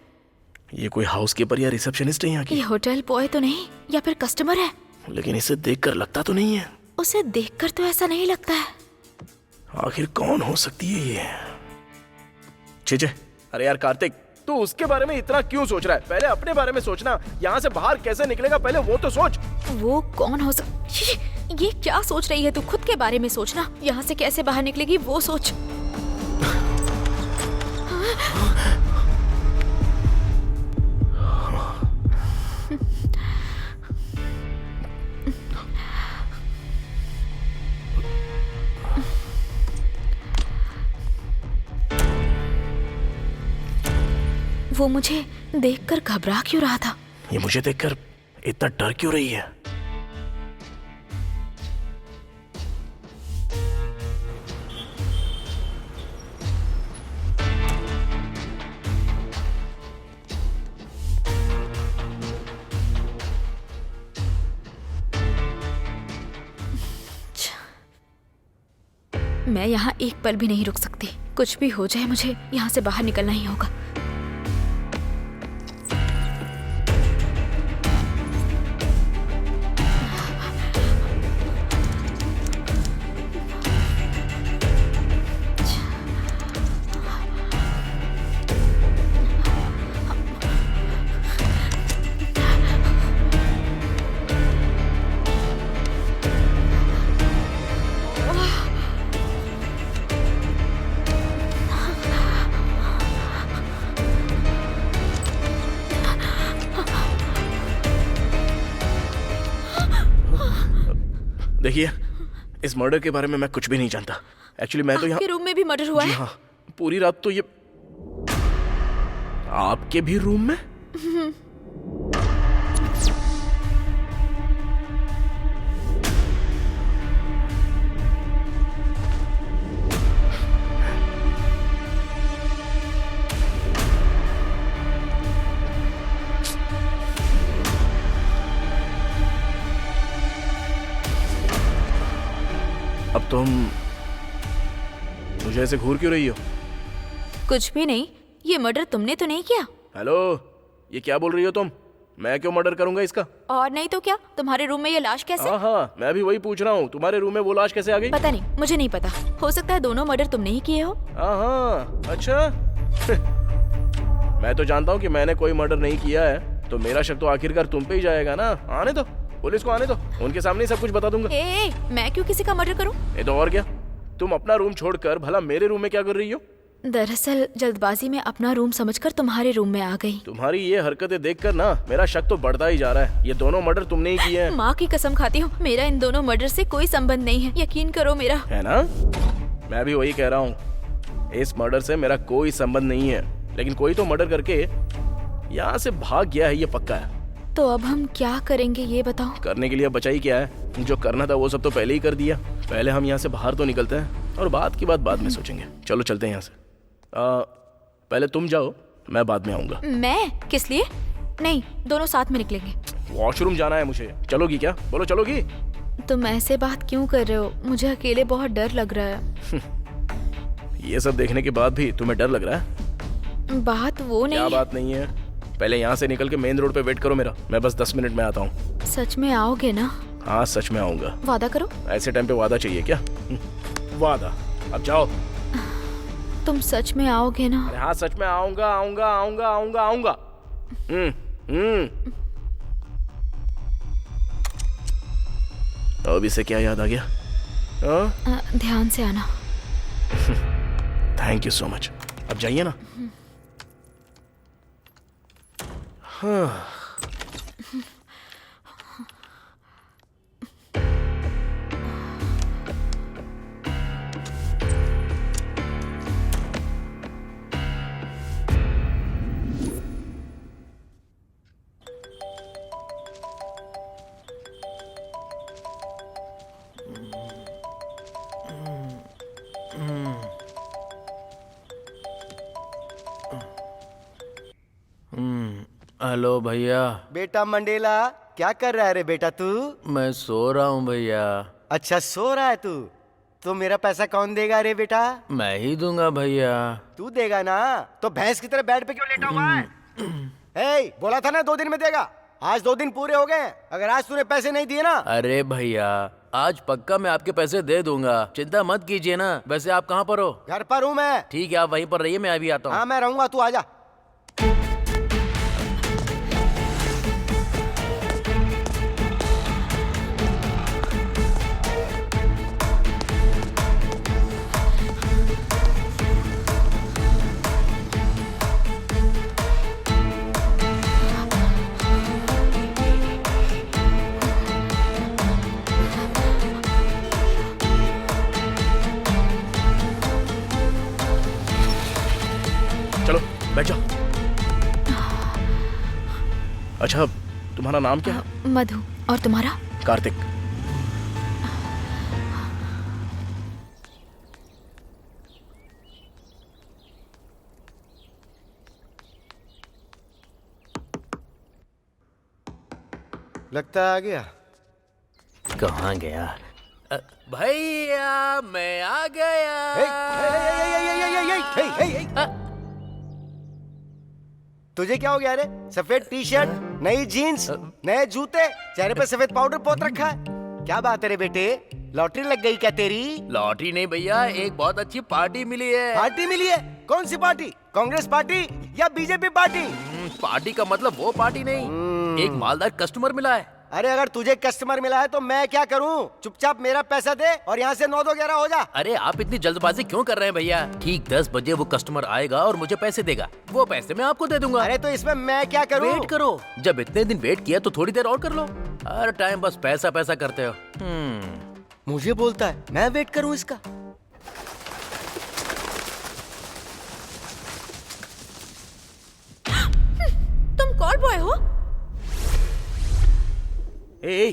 ये कोई हाउसकीपर या रिसेप्शनिस्ट है यहाँ की? ये होटल बॉय तो नहीं, या फिर कस्टमर है? लेकिन इसे देखकर लगता तो नहीं है। उसे देखकर तो ऐसा नहीं लगता है। आखिर कौन हो सकती है ये? चीजे, अरे यार कार्तिक, तू उसके बारे में इतना क्यों सोच रहा है? पहले अपने बारे में सोचना। यहाँ से बाहर कैसे निकलेगा पहले वो तो सोच। वो कौन हो ये क्या सोच रही है तू? खुद के बारे में सोचना। यहाँ से कैसे बाहर निकलेगी वो सोच। वो मुझे देखकर घबरा क्यों रहा था? ये मुझे देखकर इतना डर क्यों रही है? मैं यहाँ एक पल भी नहीं रुक सकती। कुछ भी हो जाए मुझे यहाँ से बाहर निकलना ही होगा। देखिए, इस मर्डर के बारे में मैं कुछ भी नहीं जानता। एक्चुअली मैं तो यहाँ। आपके रूम में भी मर्डर हुआ है? हाँ, पूरी रात तो ये। आपके भी रूम में? अब तुम मुझे ऐसे घूर क्यों रही हो? कुछ भी नहीं। ये मर्डर तुमने तो नहीं किया? हेलो, ये क्या बोल रही हो तुम? मैं क्यों मर्डर करूंगा इसका? और नहीं तो क्या? तुम्हारे रूम में ये लाश कैसे? हाँ, मैं भी वही पूछ रहा हूँ। तुम्हारे रूम में वो लाश कैसे आ गई? पता नहीं, मुझे नहीं पता। हो सकता है दोनों मर्डर तुमने ही किए हो। हाँ, अच्छा। मैं तो जानता हूँ कि मैंने कोई मर्डर नहीं किया है, तो मेरा शक तो आखिरकार तुम पे ही जाएगा ना। आने दो, पुलिस को आने दो, उनके सामने ही सब कुछ बता दूंगा। मैं क्यों किसी का मर्डर करूं? ये तो और क्या, तुम अपना रूम छोड़कर भला मेरे रूम में क्या कर रही हो? दरअसल जल्दबाजी में अपना रूम समझकर तुम्हारे रूम में आ गई। तुम्हारी ये हरकतें देखकर ना मेरा शक तो बढ़ता ही जा रहा है। ये दोनों मर्डर तुमने ही किए हैं। माँ की कसम खाती हूँ, मेरा इन दोनों मर्डर से कोई संबंध नहीं है। यकीन करो मेरा। है ना? मैं भी वही कह रहा हूँ। इस मर्डर से मेरा कोई संबंध नहीं है, लेकिन कोई तो मर्डर करके यहाँ से भाग गया है, ये पक्का है। तो अब हम क्या करेंगे ये बताओ? करने के लिए बचा ही क्या है? जो करना था वो सब तो पहले ही कर दिया। पहले हम यहाँ से बाहर तो निकलते हैं, और बात की बात बाद में सोचेंगे। चलो चलते हैं यहाँ से। पहले तुम जाओ, मैं बाद में आऊंगा। मैं किस लिए? नहीं, दोनों साथ में निकलेंगे। वॉशरूम जाना है मुझे। चलोगी क्या? बोलो चलोगी? तुम ऐसे बात क्यों कर रहे हो? मुझे अकेले बहुत डर लग रहा है। ये सब देखने के बाद भी तुम्हें डर लग रहा है? बात वो नहीं क्या है। बात नहीं है? पहले यहाँ से निकल के मेन रोड पे वेट करो मेरा। मैं बस 10 मिनट में आता हूँ। सच में आओगे ना? हाँ सच में आऊंगा। वादा करो। ऐसे टाइम पे वादा चाहिए क्या? वादा। अब जाओ। तुम सच में आओगे ना? अरे हाँ सच में आऊंगा आऊंगा आऊंगा आऊंगा आऊंगा। तो अब इसे क्या याद आ गया? ध्यान से आना। Thank you so much. अब जाइए ना। हाँ। हेलो भैया। बेटा मंडेला, क्या कर रहा है रे बेटा तू? मैं सो रहा हूँ भैया। अच्छा सो रहा है तू? तो मेरा पैसा कौन देगा रे बेटा? मैं ही दूंगा भैया। तू देगा ना? तो भैंस की तरह बेड पे क्यों लेटा हुआ है? हे, बोला था ना 2 दिन में देगा। आज 2 दिन पूरे हो गए। अगर आज तूने पैसे नहीं दिए ना। अरे भैया, आज पक्का मैं आपके पैसे दे दूंगा, चिंता मत कीजिए ना। वैसे आप कहाँ पर हो? घर पर हूँ मैं। ठीक है, आप वहीं पर रहिए, मैं अभी आता हूँ। हाँ मैं रहूंगा, तू आजा। चलो बैठ जाओ। अच्छा तुम्हारा नाम क्या है? मधु। और तुम्हारा? कार्तिक। लगता है आ गया। कहाँ गया? भैया मैं आ गया। तुझे क्या हो गया रे? सफेद टी शर्ट, नई जीन्स, नए जूते, चेहरे पे सफेद पाउडर पोत रखा है। क्या बात है रे बेटे? लॉटरी लग गई क्या तेरी? लॉटरी नहीं भैया, एक बहुत अच्छी पार्टी मिली है। पार्टी मिली है? कौन सी पार्टी? कांग्रेस पार्टी या बीजेपी पार्टी? पार्टी का मतलब वो पार्टी नहीं, एक मालदार कस्टमर मिला है। अरे अगर तुझे कस्टमर मिला है तो मैं क्या करूं? चुपचाप मेरा पैसा दे और यहाँ से 9-2-11 हो जा। अरे आप इतनी जल्दबाजी क्यों कर रहे हैं भैया? ठीक 10 बजे वो कस्टमर आएगा और मुझे पैसे देगा। वो पैसे मैं आपको दे दूंगा। अरे तो इसमें मैं क्या करूं? वेट करो, जब इतने दिन वेट किया तो थोड़ी देर और कर लो। हर टाइम बस पैसा पैसा करते हो। मुझे बोलता है मैं वेट करूं इसका। तुम कॉल बॉय हो? ए,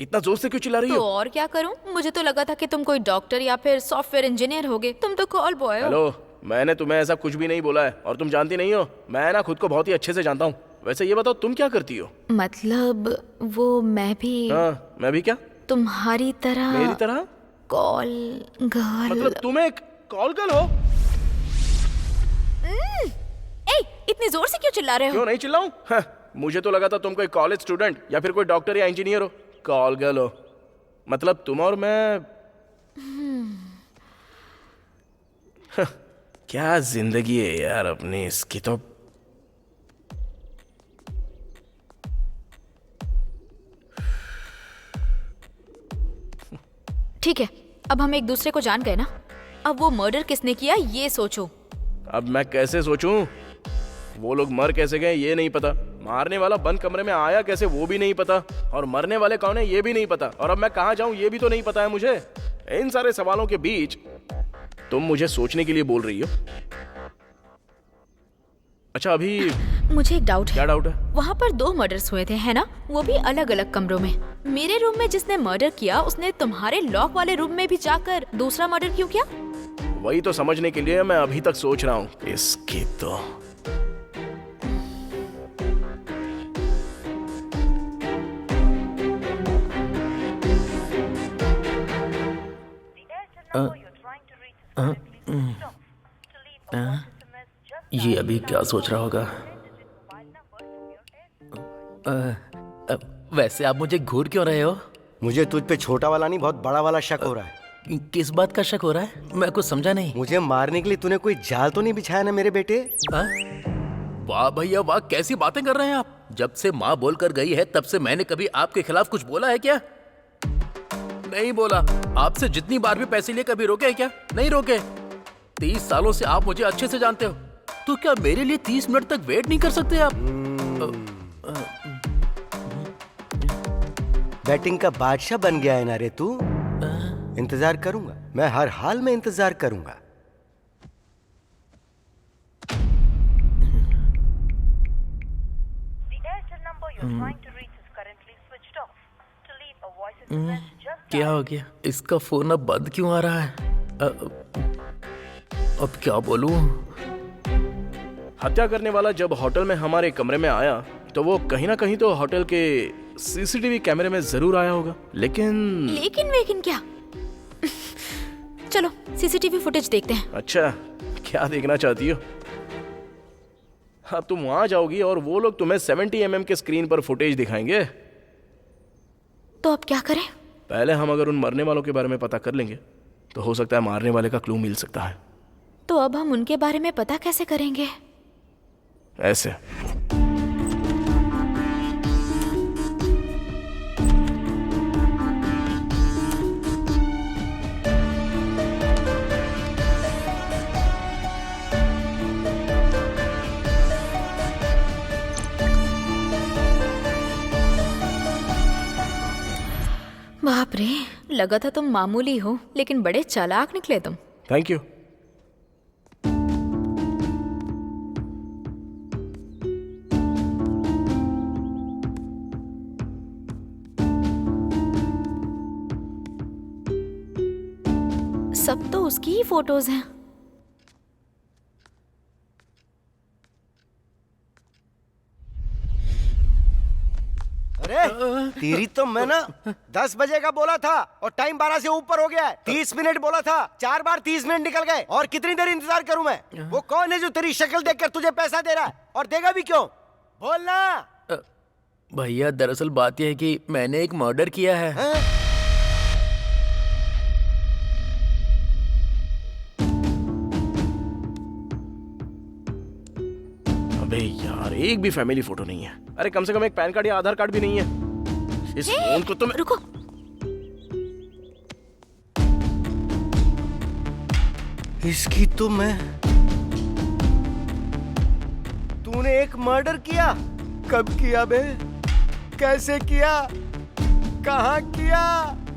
इतना जोर से क्यों चिल्ला रही तो हो? और क्या करूं? मुझे तो लगा था कि तुम कोई डॉक्टर या फिर सॉफ्टवेयर इंजीनियर होगे। तुम तो कॉल बॉय हो। हेलो, मैंने तुम्हें ऐसा कुछ भी नहीं बोला है और तुम जानती नहीं हो। मैं ना खुद को बहुत ही अच्छे से जानता हूँ। वैसे ये बताओ तुम क्या करती हो? मतलब वो मैं भी हाँ, मैं भी क्या? तुम्हारी तरह मेरी तरह? Call girl. मतलब तुम एक कॉल गर्ल हो? ए, इतनी जोर से क्यों चिल्ला रहे हो? क्यों नहीं चिल्लाऊं? हाँ, मुझे तो लगा था तुम कोई कॉलेज स्टूडेंट या फिर कोई डॉक्टर या इंजीनियर हो। कॉल गर्ल हो मतलब तुम और मैं। क्या जिंदगी है यार अपनी, इसकी तो। ठीक है, अब हम एक दूसरे को जान गए ना। अब वो मर्डर किसने किया ये सोचो। अब मैं कैसे सोचूं? वो लोग मर कैसे गए ये नहीं पता, मारने वाला बंद कमरे में आया कैसे वो भी नहीं पता, और मरने वाले कौन है ये भी नहीं पता, और अब मैं कहाँ जाऊं ये भी तो नहीं पता है मुझे। इन सारे सवालों के बीच तुम मुझे सोचने के लिए बोल रही हो। अच्छा अभी मुझे एक डाउट है। क्या डाउट है? वहाँ पर 2 मर्डर्स हुए थे है ना? वो भी अलग अलग कमरों में। मेरे रूम में जिसने मर्डर किया उसने तुम्हारे लॉक वाले रूम में भी जाकर दूसरा मर्डर क्यों किया? वही तो समझने के लिए मैं अभी तक सोच रहा हूँ। इसकी तो ये अभी क्या सोच रहा होगा? वैसे आप मुझे घूर क्यों रहे हो? मुझे तुझ पे छोटा वाला नहीं, बहुत बड़ा वाला शक हो रहा है। किस बात का शक हो रहा है? मैं कुछ समझा नहीं। मुझे मारने के लिए तूने कोई जाल तो नहीं बिछाया ना मेरे बेटे? वाह भैया वाह, कैसी बातें कर रहे हैं आप। जब से माँ बोल कर गई है तब से मैंने कभी आपके खिलाफ कुछ बोला है क्या? नहीं बोला। आपसे जितनी बार भी पैसे लिए कभी रोके हैं क्या? नहीं रोके। 30 सालों से आप मुझे अच्छे से जानते हो, तो क्या मेरे लिए 30 मिनट तक वेट नहीं कर सकते आप? बैटिंग का बादशाह बन गया है ना रे तू। इंतजार करूंगा, मैं हर हाल में इंतजार करूंगा। क्या हो गया? इसका फोन अब बंद क्यों आ रहा है? अब क्या बोलूं? हत्या करने वाला जब होटल में हमारे कमरे में आया तो वो कहीं ना कहीं तो होटल के सीसीटीवी कैमरे में जरूर आया होगा, लेकिन क्या? चलो सीसीटीवी फुटेज देखते हैं। अच्छा, क्या देखना चाहती हो? हाँ, तुम वहां जाओगी और वो लोग तुम्हें 70 mm के स्क्रीन पर फुटेज दिखाएंगे। तो अब क्या करें? पहले हम अगर उन मरने वालों के बारे में पता कर लेंगे तो हो सकता है मारने वाले का क्लू मिल सकता है। तो अब हम उनके बारे में पता कैसे करेंगे? ऐसे। बाप रे, लगा था तुम मामूली हो, लेकिन बड़े चालाक निकले तुम। Thank you. सब तो उसकी ही फोटोज हैं। अरे तेरी तो मैं ना 10 बजे का बोला था और टाइम 12 से ऊपर हो गया है। 30 मिनट बोला था, 4 बार 30 मिनट निकल गए। और कितनी देर इंतजार करूं मैं? वो कौन है जो तेरी शक्ल देखकर तुझे पैसा दे रहा है, और देगा भी क्यों? बोलना। भैया दरअसल बात यह है कि मैंने एक मर्डर किया है। अबे यार, एक भी फैमिली फोटो नहीं है। अरे कम से कम एक पैन कार्ड या आधार कार्ड भी नहीं है। इस फोन को तुम रुको। इसकी तो मैं। तूने एक मर्डर किया? कब किया बे? कैसे किया? कहाँ किया?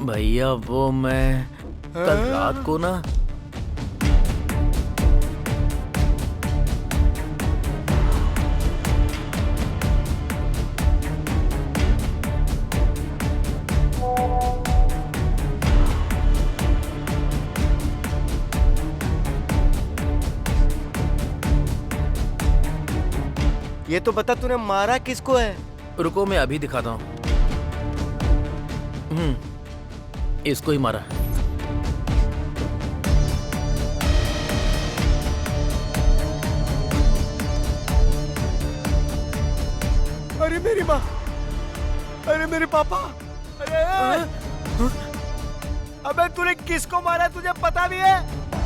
भैया वो मैं कल रात को ना ये तो बता, तूने मारा किसको है? रुको मैं अभी दिखाता हूँ। इसको ही मारा। अरे मेरी माँ, अरे मेरे पापा, अरे अबे तूने किसको मारा तुझे पता भी है?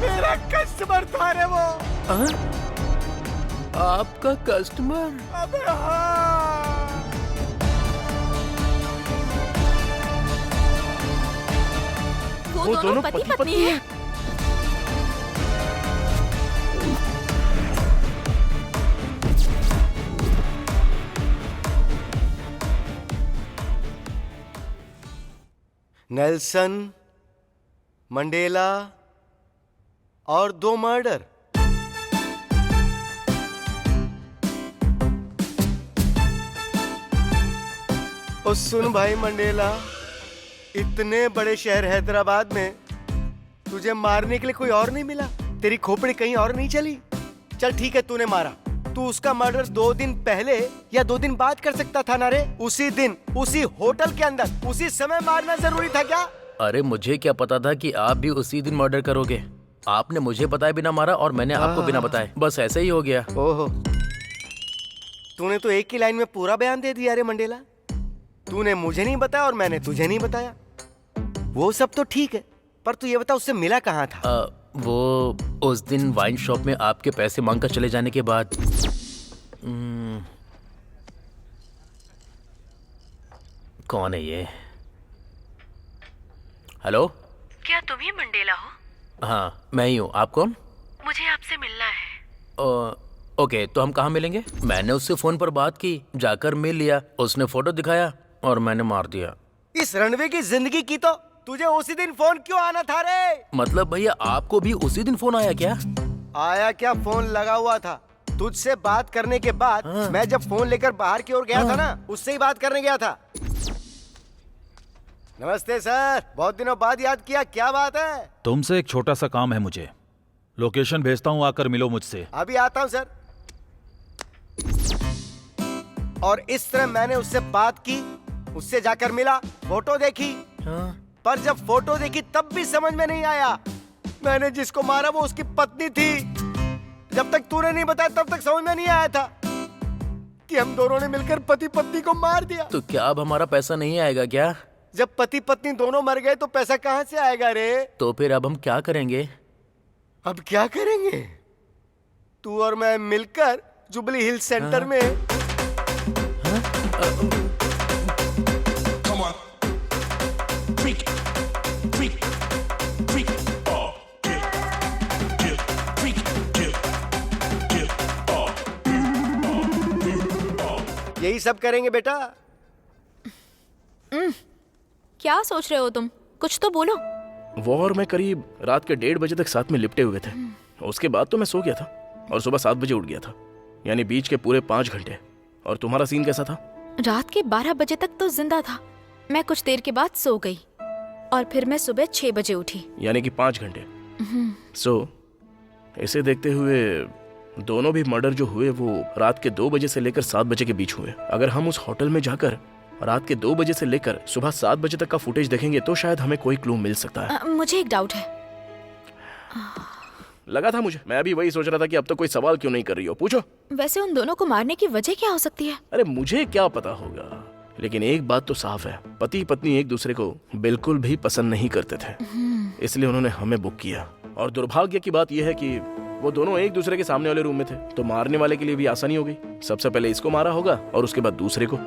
मेरा कस्टमर था रे वो। आपका कस्टमर? अबे हाँ। वो दोनों पति पत्नी हैं। नेल्सन मंडेला और 2 मर्डर। और सुन भाई मंडेला, इतने बड़े शहर हैदराबाद में तुझे मारने के लिए कोई और नहीं मिला? तेरी खोपड़ी कहीं और नहीं चली? चल ठीक है, तूने मारा। तू उसका मर्डर 2 दिन पहले या 2 दिन बाद कर सकता था ना रे? उसी दिन, उसी होटल के अंदर, उसी समय मारना जरूरी था क्या? अरे मुझे क्या पता था कि आप भी उसी दिन मर्डर करोगे। आपने मुझे बताए बिना मारा और मैंने आपको बिना बताए, बस ऐसे ही हो गया। ओहो, तूने तो एक ही लाइन में पूरा बयान दे दिया रे मंडेला। तूने मुझे नहीं बताया और मैंने तुझे नहीं बताया। वो सब तो ठीक है, पर तू ये बता उससे मिला कहाँ था? वो उस दिन वाइन शॉप में आपके पैसे मांगकर चले जाने के बाद। कौन है ये? हेलो, क्या तुम ही मंडेला हो? हाँ मैं ही हूँ। आप कौन? मुझे आपसे मिलना है। ओके, तो हम कहाँ मिलेंगे? मैंने उससे फोन पर बात की, जाकर मिल लिया, उसने फोटो दिखाया और मैंने मार दिया। इस रणवे की जिंदगी की तो तुझे उसी दिन फोन क्यों आना था रे? मतलब भैया आपको भी उसी दिन फोन आया क्या? आया क्या, फोन लगा हुआ था। तुझसे बात करने के बाद मैं जब फोन लेकर बाहर की ओर गया था ना, उससे ही बात करने गया था। नमस्ते सर, बहुत दिनों बाद याद किया, क्या बात है? तुमसे एक छोटा सा काम है मुझे। लोकेशन भेजता हूँ, आकर मिलो मुझसे। अभी आता हूँ सर। और इस तरह मैंने उससे बात की, उससे जाकर मिला, फोटो देखी। पर जब फोटो देखी तब भी समझ में नहीं आया मैंने जिसको मारा वो उसकी पत्नी थी। जब तक तूने नहीं बताया तब तक समझ में नहीं आया था कि हम दोनों ने मिलकर पति पत्नी को मार दिया। तो क्या अब हमारा पैसा नहीं आएगा क्या? जब पति पत्नी दोनों मर गए तो पैसा कहाँ से आएगा रे? तो फिर अब हम क्या करेंगे? अब क्या करेंगे? तू और मैं मिलकर जुबली हिल सेंटर में यही सब करेंगे बेटा। क्या सोच रहे हो तुम? कुछ तो बोलो। वो और मैं करीब रात के 1:30 बजे तक साथ में लिपटे हुए थे। उसके बाद तो मैं सो गया था और सुबह 7 बजे उठ गया था, यानी बीच के पूरे 5 घंटे। और तुम्हारा सीन कैसा था? रात के 12 बजे तक तो जिंदा था। मैं कुछ देर के बाद सो गई और फिर मैं सुबह 6 बजे उठी, यानी कि 5 घंटे। सो इसे देखते हुए दोनों भी मर्डर जो हुए वो रात के 2 बजे से लेकर 7 बजे के बीच हुए। अगर हम उस होटल में जाकर रात के 2 बजे से लेकर सुबह 7 बजे तक का फुटेज देखेंगे तो शायद हमें कोई क्लू मिल सकता है। मुझे एक डाउट है। लगा था मुझे, मैं भी वही सोच रहा था कि अब तो कोई सवाल क्यों नहीं कर रही हो, पूछो। वैसे उन दोनों को मारने की वजह क्या हो सकती है? अरे मुझे क्या पता होगा, लेकिन एक बात तो साफ है, पति पत्नी एक दूसरे को बिल्कुल भी पसंद नहीं करते थे, इसलिए उन्होंने हमें बुक किया। और दुर्भाग्य की बात यह है कि वो दोनों एक दूसरे के सामने वाले रूम में थे, तो मारने वाले के लिए भी आसानी हो गई। सबसे पहले इसको मारा होगा और उसके बाद दूसरे को।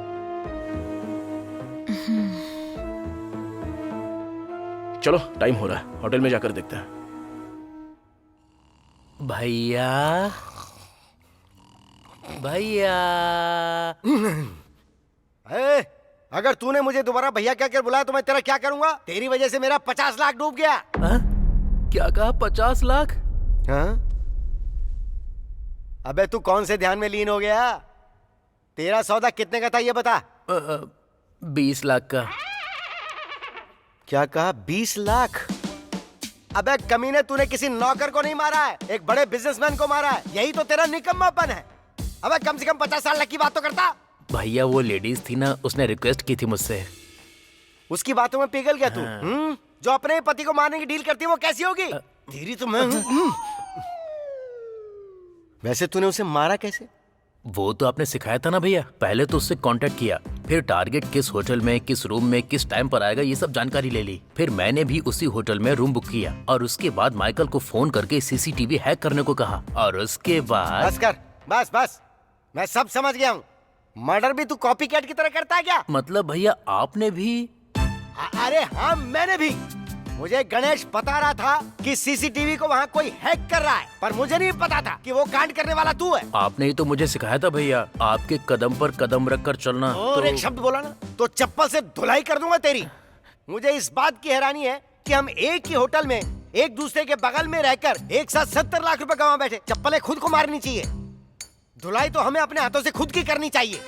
चलो टाइम हो रहा है, होटल में जाकर देखते हैं। भैया भैया अगर तूने मुझे दोबारा भैया कहकर बुलाया तो मैं तेरा क्या करूंगा? तेरी वजह से मेरा 50 लाख डूब गया। क्या कहा? 50 लाख? हाँ? अबे तू कौन से ध्यान में लीन हो गया? तेरा सौदा कितने का था ये बता। 20 लाख का। क्या कहा? 20 लाख? अबे कमीने, तूने किसी नौकर को नहीं मारा है, एक बड़े बिजनेसमैन को मारा है। यही तो तेरा निकम्मापन है। अबे कम से कम 50 साल की बात तो करता। भैया वो लेडीज थी ना, उसने रिक्वेस्ट की थी मुझसे। उसकी बातों में पिघल गया तू? जो अपने ही पति को मारने की डील करती है वो कैसी होगी? तेरी तो मैं वैसे तूने उसे मारा कैसे? वो तो आपने सिखाया था ना भैया। पहले तो उससे कांटेक्ट किया, फिर टारगेट किस होटल में, किस रूम में, किस टाइम पर आएगा, ये सब जानकारी ले ली। फिर मैंने भी उसी होटल में रूम बुक किया और उसके बाद माइकल को फोन करके सीसीटीवी हैक करने को कहा। और उसके बाद बस कर, बस मैं सब समझ गया हूँ। मर्डर भी तू कॉपी कैट की तरह करता है क्या? मतलब भैया आपने भी? अरे हाँ, मैंने भी। मुझे गणेश बता रहा था कि सीसीटीवी को वहाँ कोई हैक कर रहा है, पर मुझे नहीं पता था कि वो कांड करने वाला तू है। आपने ही तो मुझे सिखाया था भैया, आपके कदम पर कदम रख कर चलना। और एक शब्द बोला ना तो चप्पल से धुलाई कर दूंगा तेरी। मुझे इस बात की हैरानी है कि हम एक ही होटल में एक दूसरे के बगल में रहकर एक साथ 70 लाख रुपए कमा बैठे। चप्पलें खुद को मारनी चाहिए, धुलाई तो हमें अपने हाथों से खुद की करनी चाहिए।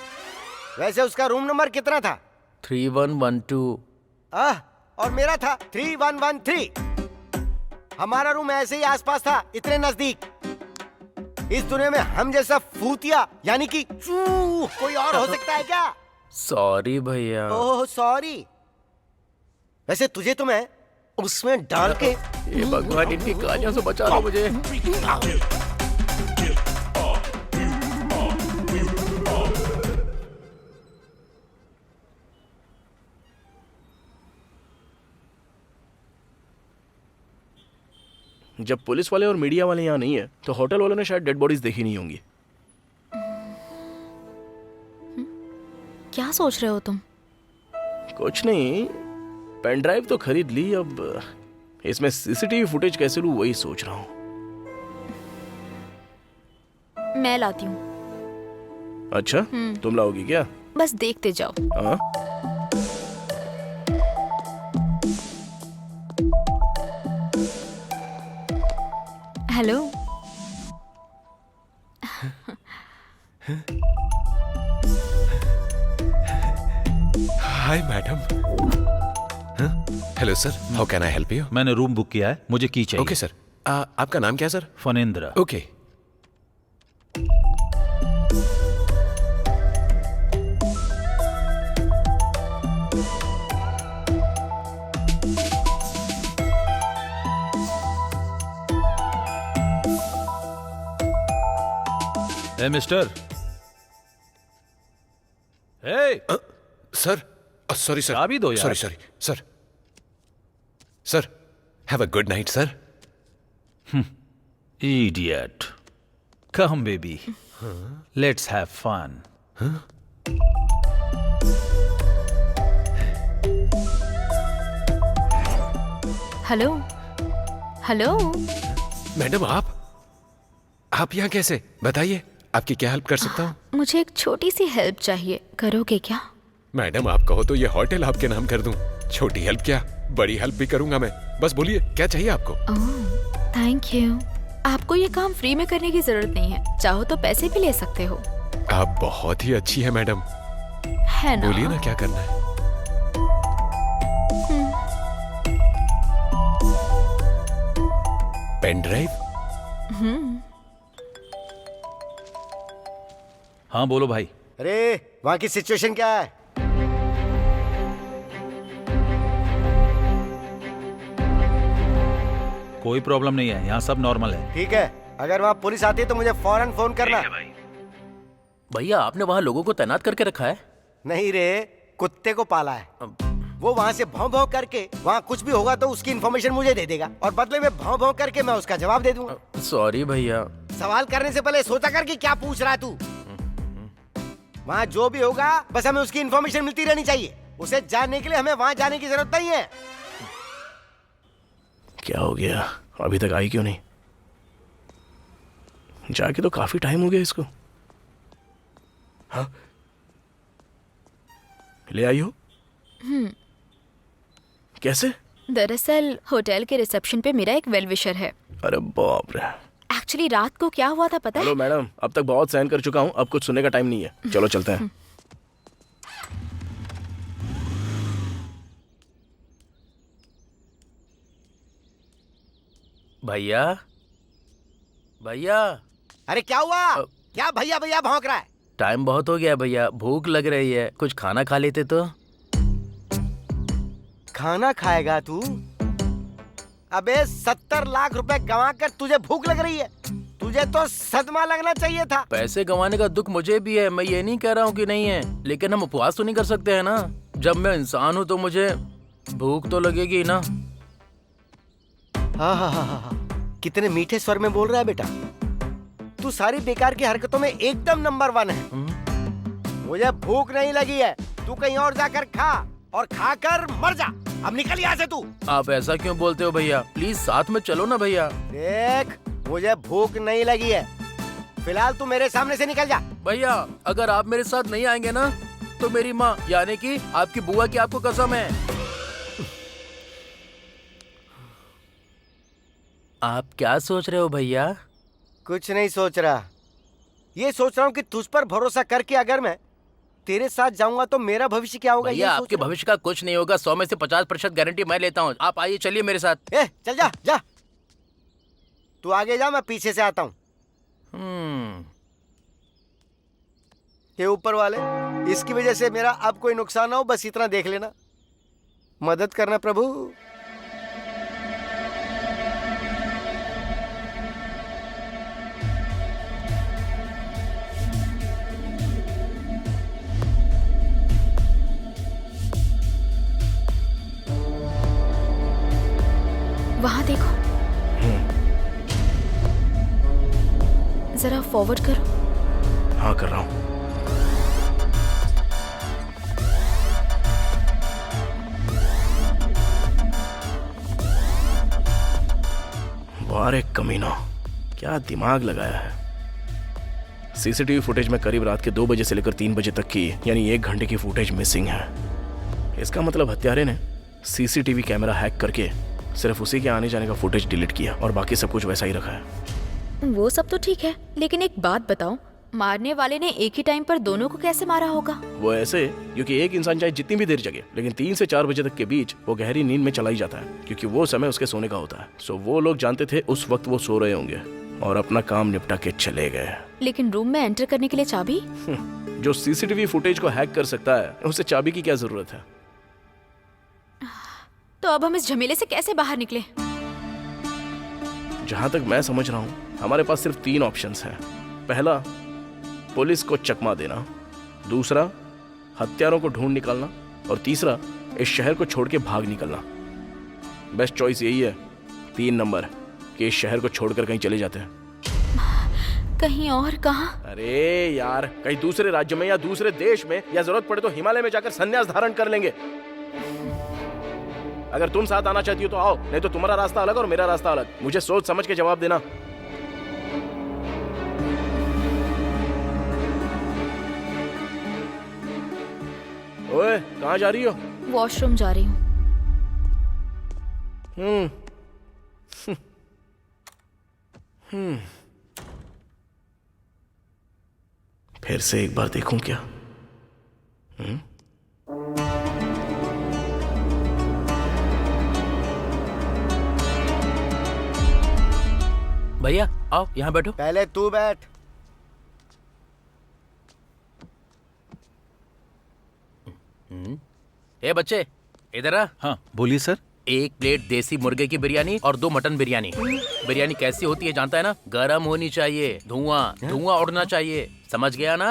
वैसे उसका रूम नंबर कितना था? 3112। और मेरा था 3113। हमारा रूम ऐसे ही आसपास था, इतने नजदीक। इस दुनिया में हम जैसा फूतिया यानी कि कोई और हो सकता है क्या? सॉरी भैया। Oh sorry. वैसे तुझे तो मैं उसमें डाल के। ये भगवान इनकी गालियों से बचा लो मुझे। जब पुलिस वाले और मीडिया वाले यहाँ नहीं है तो होटल वालों ने शायद डेड बॉडीज देखी नहीं होंगी। क्या सोच रहे हो तुम? कुछ नहीं, पेन ड्राइव तो खरीद ली, अब इसमें सीसीटीवी फुटेज कैसे लूं वही सोच रहा हूँ। मैं लाती हूँ। अच्छा, तुम लाओगी क्या? बस देखते जाओ। हाँ? Hello. Hi madam. Hello sir, how can I help you? मैंने रूम बुक किया है, मुझे की चाहिए। Okay sir. आपका नाम क्या है sir? Phanendra. Okay. Uh mister. Uh sir, sorry sir. चाबी दो यार। Sorry sorry sir. Sir, have a good night sir. Idiot. Come baby, let's have fun. Hello. Hello. Madam आप यहाँ कैसे? बताइए, आपकी क्या हेल्प कर सकता हूँ? मुझे एक छोटी सी हेल्प चाहिए, करोगे क्या? मैडम आप कहो तो ये होटल आपके नाम कर दूं। छोटी हेल्प क्या, बड़ी हेल्प भी करूंगा मैं। बस बोलिए, क्या चाहिए आपको? ओह, थैंक यू। आपको ये काम फ्री में करने की जरूरत नहीं है, चाहो तो पैसे भी ले सकते हो। आप बहुत ही अच्छी है मैडम। है ना? बोलिए ना, क्या करना है? Pen drive? हाँ बोलो भाई। अरे वहाँ की सिचुएशन क्या है? कोई प्रॉब्लम नहीं है, यहाँ सब नॉर्मल है। ठीक है, अगर वहाँ पुलिस आती है तो मुझे फौरन फोन करना। भैया आपने वहाँ लोगों को तैनात करके रखा है? नहीं रे, कुत्ते को पाला है। वो वहाँ से भौं भौं करके वहाँ कुछ भी होगा तो उसकी इन्फॉर्मेशन मुझे दे देगा और बदले में भौं भौं करके मैं उसका जवाब दे दूंगा। सॉरी भैया। सवाल करने से पहले सोचा कर कि क्या पूछ रहा है तू। वहाँ जो भी होगा बस हमें उसकी इन्फॉर्मेशन मिलती रहनी चाहिए। उसे जानने के लिए हमें वहाँ जाने की जरूरत नहीं है। क्या हो गया, अभी तक आई क्यों नहीं? जाके तो काफी टाइम हो गया इसको। हाँ, ले आई हो? कैसे? दरअसल होटल के रिसेप्शन पे मेरा एक वेल विशर है। अरे बाप रे। एक्चुअली रात को क्या हुआ था पता है? हेलो मैडम, अब तक बहुत सहन कर चुका हूँ, अब कुछ सुनने का टाइम नहीं है। चलो चलते हैं। भैया भैया। अरे क्या हुआ? क्या भैया भैया भौंक रहा है? टाइम बहुत हो गया भैया, भूख लग रही है, कुछ खाना खा लेते तो। खाना खाएगा तू? अबे 70 लाख रुपए गंवा कर तुझे भूख लग रही है? तुझे तो सदमा लगना चाहिए था। पैसे गंवाने का दुख मुझे भी है, मैं ये नहीं कह रहा हूँ कि नहीं है, लेकिन हम उपवास तो नहीं कर सकते हैं ना। जब मैं इंसान हूँ तो मुझे भूख तो लगेगी ना। हाँ हाँ हाँ हाँ, कितने मीठे स्वर में बोल रहा है बेटा। तू सारी बेकार की हरकतों में एकदम नंबर 1 है। मुझे भूख नहीं लगी है, तू कहीं और जाकर खा और खाकर मर जा। अब निकल यहाँ से तू। आप ऐसा क्यों बोलते हो भैया, प्लीज साथ में चलो ना भैया। देख, मुझे भूख नहीं लगी है, फिलहाल तू मेरे सामने से निकल जा। भैया अगर आप मेरे साथ नहीं आएंगे ना तो मेरी माँ यानी कि आपकी बुआ की आपको कसम है। आप क्या सोच रहे हो भैया? कुछ नहीं सोच रहा, ये सोच रहा हूँ कि तुझ पर भरोसा करके अगर मैं तेरे साथ जाऊंगा तो मेरा भविष्य क्या होगा। भैया आपके भविष्य का कुछ नहीं होगा, 100 में से 50% गारंटी मैं लेता हूँ। आप आइए, चलिए मेरे साथ। चल जा जा, तू आगे जा, मैं पीछे से आता हूँ। ये ऊपर वाले, इसकी वजह से मेरा अब कोई नुकसान ना हो, बस इतना देख लेना। मदद करना प्रभु। फॉरवर्ड करो। हाँ कर रहा हूँ। वाह रे कमीना, क्या दिमाग लगाया है। सीसीटीवी फुटेज में करीब रात के 2 बजे से लेकर 3 बजे तक की यानी 1 घंटे की फुटेज मिसिंग है। इसका मतलब हत्यारे ने सीसीटीवी कैमरा हैक करके सिर्फ उसी के आने जाने का फुटेज डिलीट किया और बाकी सब कुछ वैसा ही रखा है। वो सब तो ठीक है, लेकिन एक बात बताओ, मारने वाले ने एक ही टाइम पर दोनों को कैसे मारा होगा? वो ऐसे क्योंकि एक इंसान चाहे जितनी भी देर जगे लेकिन 3 से 4 बजे तक के बीच वो गहरी नींद में चला ही जाता है, क्योंकि वो समय उसके सोने का होता है। सो वो लोग जानते थे उस वक्त वो सो रहे होंगे और अपना काम निपटा के चले गए। लेकिन रूम में एंटर करने के लिए चाबी? जो सीसीटीवी फुटेज को हैक कर सकता है उसे चाबी की क्या जरूरत है? तो अब हम इस झमेले से कैसे बाहर निकले? जहां तक मैं समझ रहा हूँ हमारे पास सिर्फ 3 ऑप्शंस हैं। पहला, पुलिस को चकमा देना। दूसरा, हत्यारों को ढूंढ निकालना। और तीसरा, इस शहर को छोड़ के भाग निकलना। बेस्ट चॉइस यही है 3 नंबर, कि इस शहर को छोड़कर कहीं चले जाते हैं। कहीं और कहाँ? अरे यार, कहीं दूसरे राज्य में या दूसरे देश में, या जरूरत पड़े तो हिमालय में जाकर संन्यास धारण कर लेंगे। अगर तुम साथ आना चाहती हो तो आओ, नहीं तो तुम्हारा रास्ता अलग और मेरा रास्ता अलग। मुझे सोच समझ के जवाब देना। ओए, कहाँ जा रही हो? वॉशरूम जा रही हूँ। फिर से एक बार देखूं क्या? भैया आओ यहाँ बैठो। पहले तू बैठ। ए बच्चे, इधर आ। हाँ बोलिए सर। 1 प्लेट देसी मुर्गे की बिरयानी और 2 मटन बिरयानी। बिरयानी कैसी होती है जानता है ना? गरम होनी चाहिए, धुआं उड़ना चाहिए, समझ गया ना?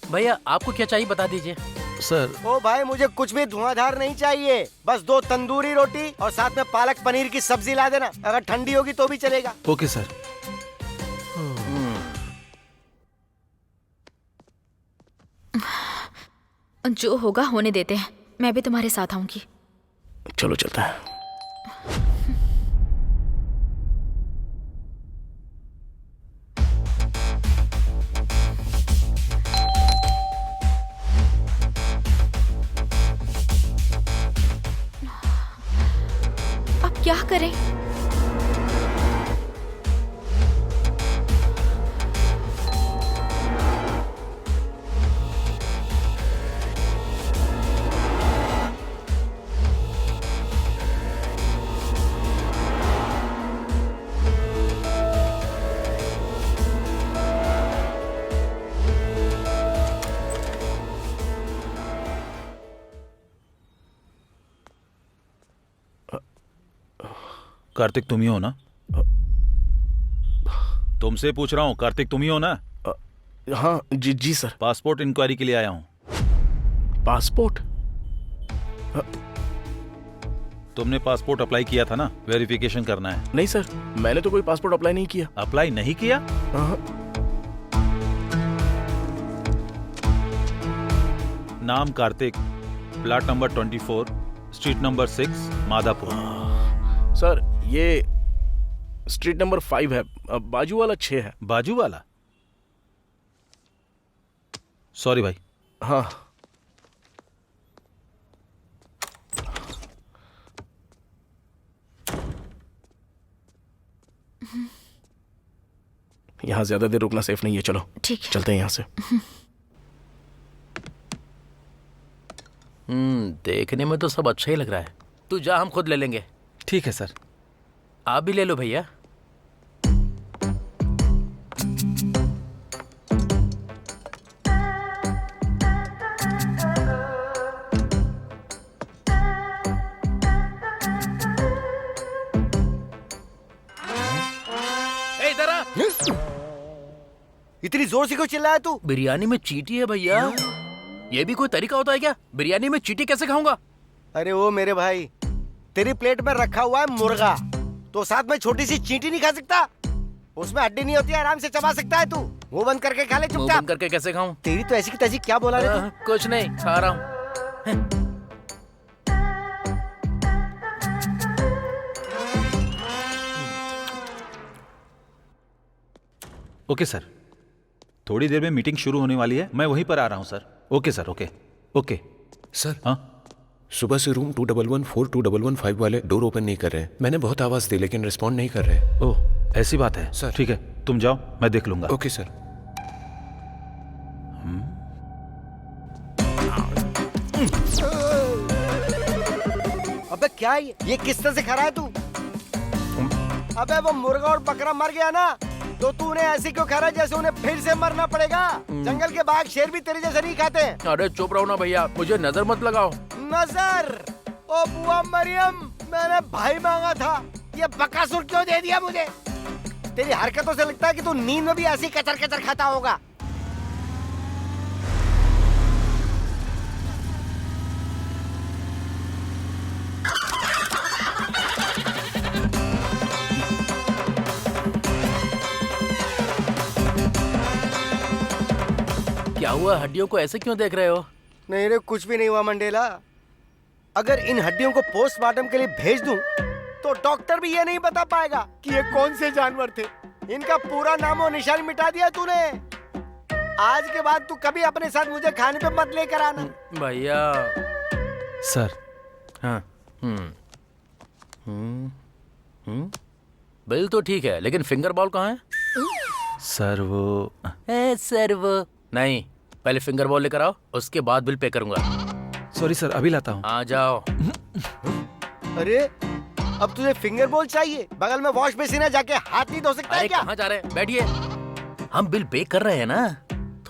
भैया आपको क्या चाहिए बता दीजिए। सर ओ भाई, मुझे कुछ भी धुआंधार नहीं चाहिए, बस 2 तंदूरी रोटी और साथ में पालक पनीर की सब्जी ला देना। अगर ठंडी होगी तो भी चलेगा। Okay sir. जो होगा होने देते हैं, मैं भी तुम्हारे साथ आऊंगी। चलो चलता है। अब क्या करें? कार्तिक तुम ही हो ना? तुमसे पूछ रहा हूँ, कार्तिक तुम ही हो ना? हाँ जी सर। पासपोर्ट इंक्वायरी के लिए आया हूँ। पासपोर्ट? तुमने पासपोर्ट अप्लाई किया था ना, वेरिफिकेशन करना है। नहीं सर, मैंने तो कोई पासपोर्ट अप्लाई नहीं किया। अप्लाई नहीं किया? हाँ। नाम Kartik, plot number 24, street number 6, Madhapur. Sir ये स्ट्रीट नंबर 5 है, बाजू वाला 6 है। बाजू वाला? सॉरी भाई। हाँ यहाँ ज्यादा देर रुकना सेफ नहीं है। चलो ठीक है। चलते हैं यहाँ से। देखने में तो सब अच्छा ही लग रहा है। तू जा, हम खुद ले लेंगे। ठीक है सर। आप भी ले लो भैया। इधर आ। इतनी जोर से क्यों चिल्लाया तू? बिरयानी में चींटी है भैया। ये भी कोई तरीका होता है क्या? बिरयानी में चींटी कैसे खाऊंगा? अरे ओ मेरे भाई, तेरी प्लेट में रखा हुआ है मुर्गा, तो साथ में छोटी सी चींटी नहीं खा सकता? उसमें हड्डी नहीं होती है, आराम से चबा सकता है तू। मुंह बंद करके खा ले मुंह चुपचाप। बंद करके कैसे खाऊं? तेरी तो ऐसी की तैसी क्या बोला रे तू? कुछ नहीं, खा रहा हूँ। ओके सर, थोड़ी देर में मीटिंग शुरू होने वाली है, मैं वहीं पर आ रहा हूँ sir. Okay sir, okay okay. Sir, हाँ सुबह से रूम 2114 2115 वाले डोर ओपन नहीं कर रहे। मैंने बहुत आवाज दी लेकिन रिस्पॉन्ड नहीं कर रहे। ओह, ऐसी बात है सर। ठीक है, तुम जाओ, मैं देख लूंगा। Okay sir. अबे क्या ये किस तरह से खा रहा है तू? अबे वो मुर्गा और बकरा मर गया ना, तो तूने ऐसे क्यों खा रहा है जैसे उन्हें फिर से मरना पड़ेगा? जंगल के बाघ शेर भी तेरे जैसे नहीं खाते हैं। अरे चुप रहो ना भैया, मुझे नजर मत लगाओ। नजर? ओ बुआ मरियम, मैंने भाई मांगा था, ये बकासुर क्यों दे दिया मुझे? तेरी हरकतों से लगता है कि तू नींद में भी ऐसी कचर कचर खाता होगा। क्या हुआ, हड्डियों को ऐसे क्यों देख रहे हो? नहीं रे, कुछ भी नहीं हुआ मंडेला। अगर इन हड्डियों को पोस्टमार्टम के लिए भेज दूं, तो डॉक्टर भी ये नहीं बता पाएगा कि ये कौन से जानवर थे। इनका पूरा नाम और निशान मिटा दिया तूने। आज के बाद तू कभी अपने साथ मुझे खाने पे मत लेकर आना। भैया। सर। हाँ। बिल तो ठीक है, लेकिन फिंगर बॉल कहाँ है? सर वो सर वो नहीं, पहले फिंगर बॉल लेकर आओ, उसके बाद बिल पे करूंगा। सॉरी सर, अभी लाता हूँ। आ जाओ। अरे अब तुझे फिंगर बॉल चाहिए? बगल में वॉश बेसिन है, जाके हाथ नहीं धो सकता है अरे क्या? कहाँ जा रहे हैं? बैठिए। हम बिल पे कर रहे हैं ना,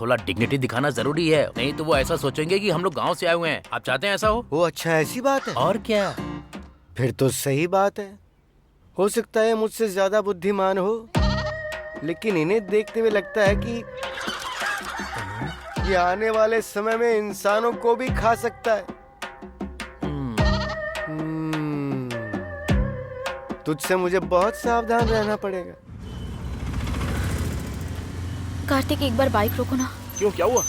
थोड़ा डिग्निटी दिखाना जरूरी है, नहीं तो वो ऐसा सोचेंगे कि हम लोग गांव से आए हुए हैं। आप चाहते हैं ऐसा हो? वो अच्छा, ऐसी बात है? और क्या? फिर तो सही बात है। हो सकता है मुझसे ज्यादा बुद्धिमान हो, लेकिन इन्हें देखते हुए लगता है कि ये आने वाले समय में इंसानों को भी खा सकता है। तुझसे मुझे बहुत सावधान रहना पड़ेगा। कार्तिक, एक बार बाइक रोको ना। क्यों, क्या हुआ?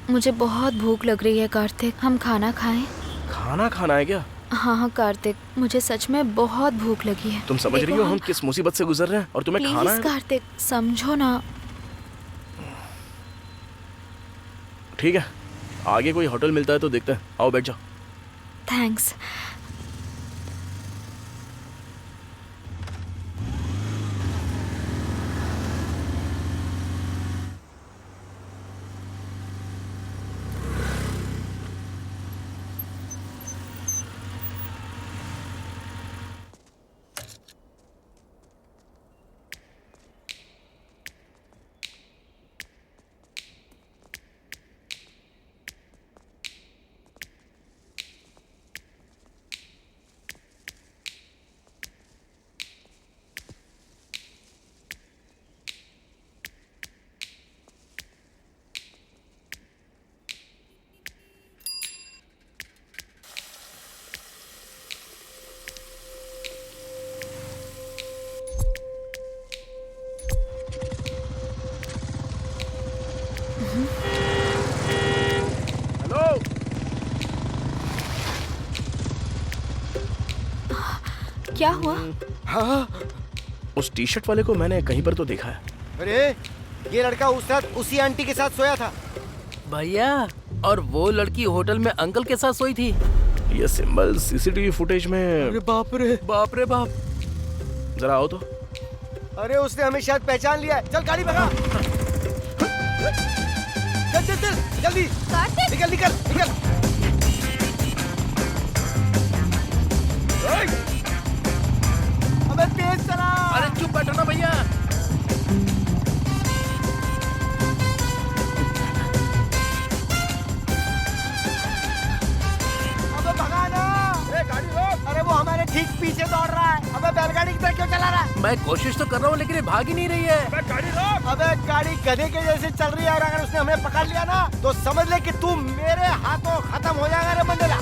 मुझे बहुत भूख लग रही है कार्तिक, हम खाना खाएं? खाना खाना है क्या? हाँ हाँ कार्तिक, मुझे सच में बहुत भूख लगी है। तुम समझ रही हो हम किस मुसीबत से गुजर रहे हैं, और तुम्हें खाना है? कार्तिक समझो ना। ठीक है, आगे कोई होटल मिलता है तो देखते हैं। आओ बैठ जाओ। थैंक्स। हेलो। क्या हुआ? हाँ, उस टी शर्ट वाले को मैंने कहीं पर तो देखा है। अरे ये लड़का उस रात उसी आंटी के साथ सोया था। भैया, और वो लड़की होटल में अंकल के साथ सोई थी। ये सिंबल सीसीटीवी फुटेज में। अरे बाप रे, बाप रे बाप। जरा आओ तो। अरे उसने हमें शायद पहचान लिया है। चल गाड़ी भगा। चल चल चल जल्दी। निकल निकल निकल। अबे तेज चला। अरे चुप बैठो ना भैया। अबे भगा ना। गाड़ी रोक। अरे वो हमारे ठीक पीछे दौड़ रहा है। अबे बैलगाड़ी की तरह क्यों चला रहा है? मैं कोशिश तो कर रहा हूँ, लेकिन ये भाग ही नहीं रही है। गाड़ी रोक। अबे गाड़ी गधे के जैसे चल रही है, और अगर उसने हमें पकड़ लिया ना, तो समझ ले कि तू मेरे हाथों खत्म हो जाएगा रे मंडेला।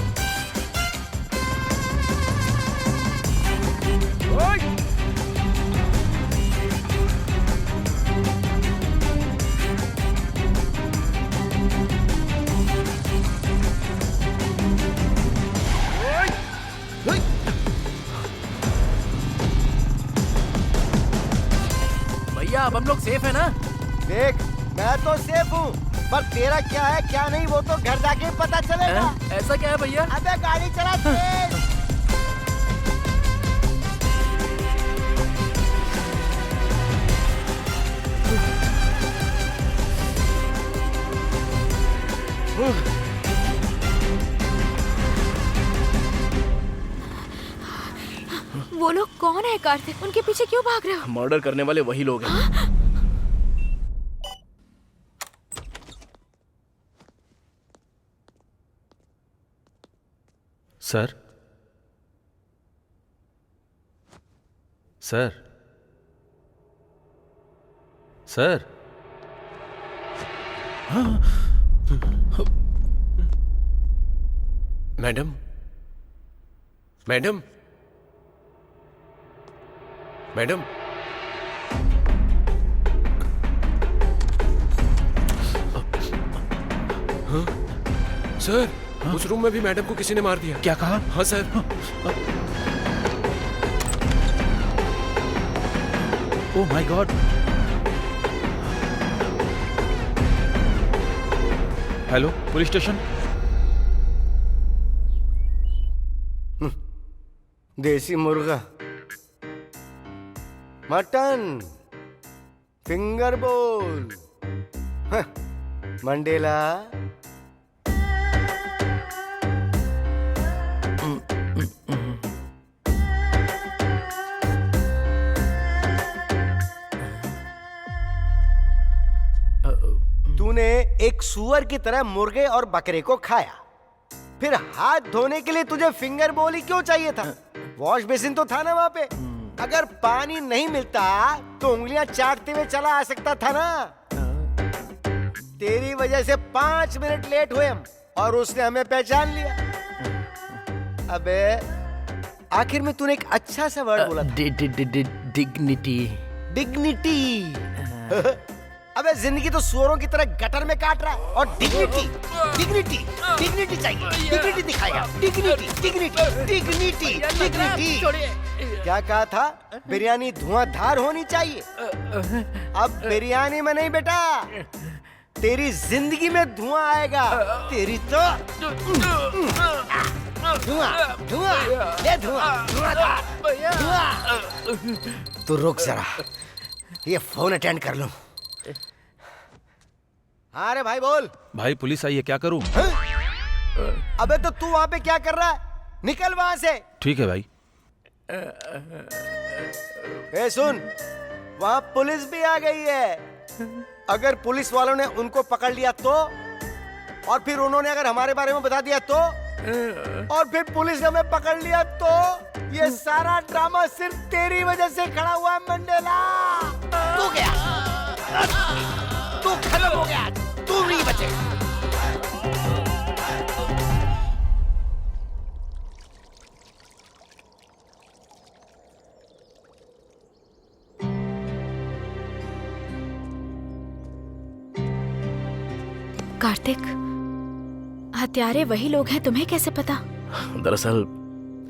हम लोग सेफ है ना? देख, मैं तो सेफ हूँ, पर तेरा क्या है क्या नहीं वो तो घर जाके ही पता चलेगा। ऐसा क्या है भैया? अबे गाड़ी चला तेज। वो लोग कौन है कार्तिक? उनके पीछे क्यों भाग रहे हो? मर्डर करने वाले वही लोग हैं। Sir, sir, sir, madam, madam, madam, हाँ? सर, उस रूम में भी मैडम को किसी ने मार दिया। क्या कहा? हाँ sir. Oh my God. Hello, police station. देसी मुर्गा, मटन, फिंगर बोल, हाँ, मंडेला। तूने एक सुअर की तरह मुर्गे और बकरे को खाया, फिर हाथ धोने के लिए तुझे फिंगर बोल ही क्यों चाहिए था? वॉश बेसिन तो था ना वहां पे। अगर पानी नहीं मिलता तो उंगलियां चाटते हुए चला आ सकता था ना। तेरी वजह से 5 मिनट लेट हुए हम और उसने हमें पहचान लिया। अबे आखिर में तूने एक अच्छा सा वर्ड बोला था, डिग्निटी। डिग्निटी। अबे जिंदगी तो सुअरों की तरह गटर में काट रहा है और डिग्निटी, डिग्निटी, डिग्निटी चाहिए। डिग्निटी दिखाएगा। Dignity, dignity, dignity, dignity. क्या कहा था? बिरयानी धुआंधार होनी चाहिए। अब बिरयानी में नहीं बेटा, तेरी जिंदगी में धुआं आएगा। तेरी तो धुआं, धुआं, ले धुआं, धुआं। तू रुक जरा, ये फोन अटेंड कर लूं। हाँ रे भाई बोल। भाई पुलिस आई है, क्या करूं? अबे तो तू वहां पे क्या कर रहा है? निकल वहां से। ठीक है भाई। ए सुन, वहां पुलिस भी आ गई है। अगर पुलिस वालों ने उनको पकड़ लिया तो, और फिर उन्होंने अगर हमारे बारे में बता दिया तो, और फिर पुलिस ने हमें पकड़ लिया तो, ये सारा ड्रामा सिर्फ तेरी वजह से खड़ा हुआ है मंडेला। तू गया, तू खत्म हो गया, तू नहीं बचेगा। कार्तिक, हत्यारे वही लोग हैं, तुम्हें कैसे पता? दरअसल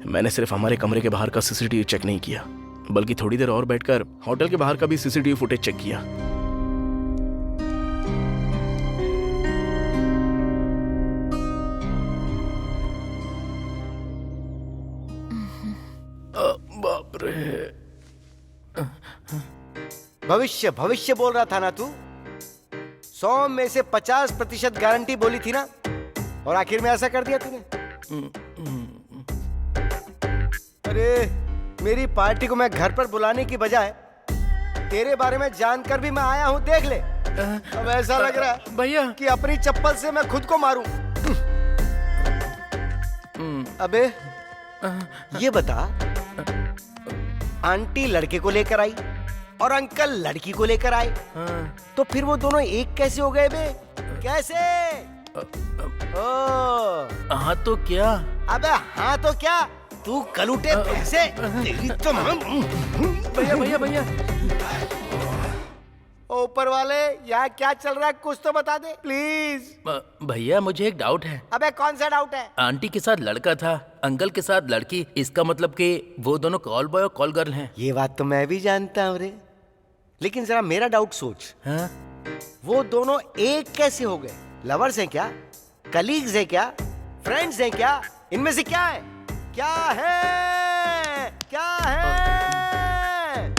मैंने सिर्फ हमारे कमरे के बाहर का सीसीटीवी चेक नहीं किया, बल्कि थोड़ी देर और बैठकर होटल के बाहर का भी सीसीटीवी फुटेज चेक किया। बाप रे। भविष्य भविष्य बोल रहा था ना तू? 100 में से 50% गारंटी बोली थी ना, और आखिर में ऐसा कर दिया तूने। अरे मेरी पार्टी को मैं घर पर बुलाने की बजाय तेरे बारे में जानकर भी मैं आया हूं, देख ले। अब ऐसा लग रहा है भैया कि अपनी चप्पल से मैं खुद को मारूं। अबे ये बता, आंटी लड़के को लेकर आई और अंकल लड़की को लेकर आए, तो फिर वो दोनों एक कैसे हो गए बे? कैसे? हाँ तो क्या? अबे हाँ तो क्या? तू कलूटे पैसे, तेरी तो भैया भैया भैया, ऊपर वाले यहाँ क्या चल रहा है कुछ तो बता दे प्लीज। भैया मुझे एक डाउट है। अबे कौन सा डाउट है? आंटी के साथ लड़का था, अंकल के साथ लड़की, इसका मतलब कि वो दोनों कॉल बॉय और कॉल गर्ल हैं। ये बात तो मैं भी जानता हूँ रे, लेकिन जरा मेरा डाउट सोच, हाँ? वो दोनों एक कैसे हो गए? लवर्स हैं क्या? कलीग्स हैं क्या? फ्रेंड्स हैं क्या? इनमें से क्या है? क्या है? क्या है?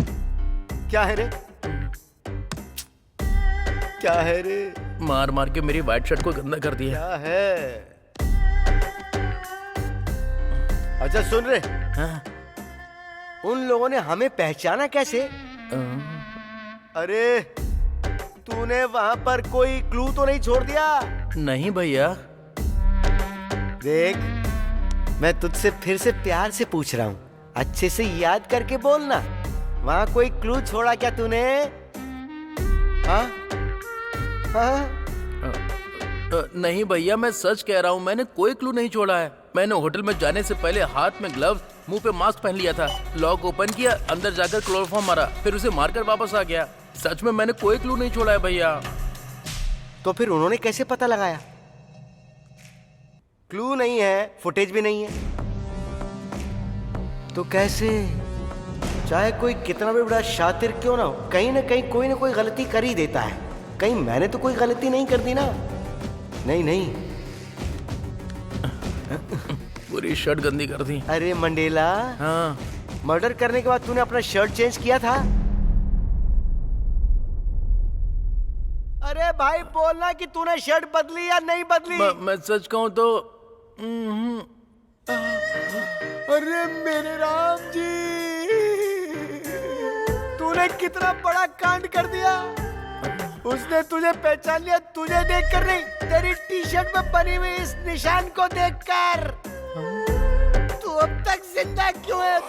क्या है रे? क्या है रे? मार मार के मेरी व्हाइट शर्ट को गंदा कर दिया। क्या है? अच्छा सुन रे, हाँ? उन लोगों ने हमें पहचाना कैसे? अरे तूने वहां पर कोई क्लू तो नहीं छोड़ दिया? नहीं भैया। देख, मैं तुझसे फिर से प्यार से पूछ रहा हूँ, अच्छे से याद करके बोलना। वहां कोई क्लू छोड़ा क्या तूने? हाँ? हाँ? नहीं भैया, मैं सच कह रहा हूँ, मैंने कोई क्लू नहीं छोड़ा है। मैंने होटल में जाने से पहले हाथ में ग्लव्स, मुंह पे मास्क पहन लिया था, लॉक ओपन किया, अंदर जाकर क्लोरोफॉर्म मारा, फिर उसे मारकर वापस आ गया। सच में मैंने कोई क्लू नहीं छोड़ा है भैया। तो फिर उन्होंने कैसे पता लगाया? क्लू नहीं है, फुटेज भी नहीं है, तो कैसे? चाहे कोई कितना भी बड़ा शातिर क्यों ना हो, कहीं ना कहीं कोई ना कोई गलती कर ही देता है। कहीं मैंने तो कोई गलती नहीं कर दी ना? नहीं नहीं। पूरी शर्ट गंदी कर दी। अरे मंडेला, हाँ? मर्डर करने के बाद तूने अपना शर्ट चेंज किया था? अरे भाई बोलना कि तूने शर्ट बदली या नहीं बदली। मैं सच कहूँ तो अरे मेरे राम जी, तूने कितना बड़ा कांड कर दिया। उसने तुझे पहचान लिया, तुझे देखकर नहीं, तेरी टी शर्ट में बनी हुई इस निशान को देखकर। तू अब तक जिंदा क्यों है?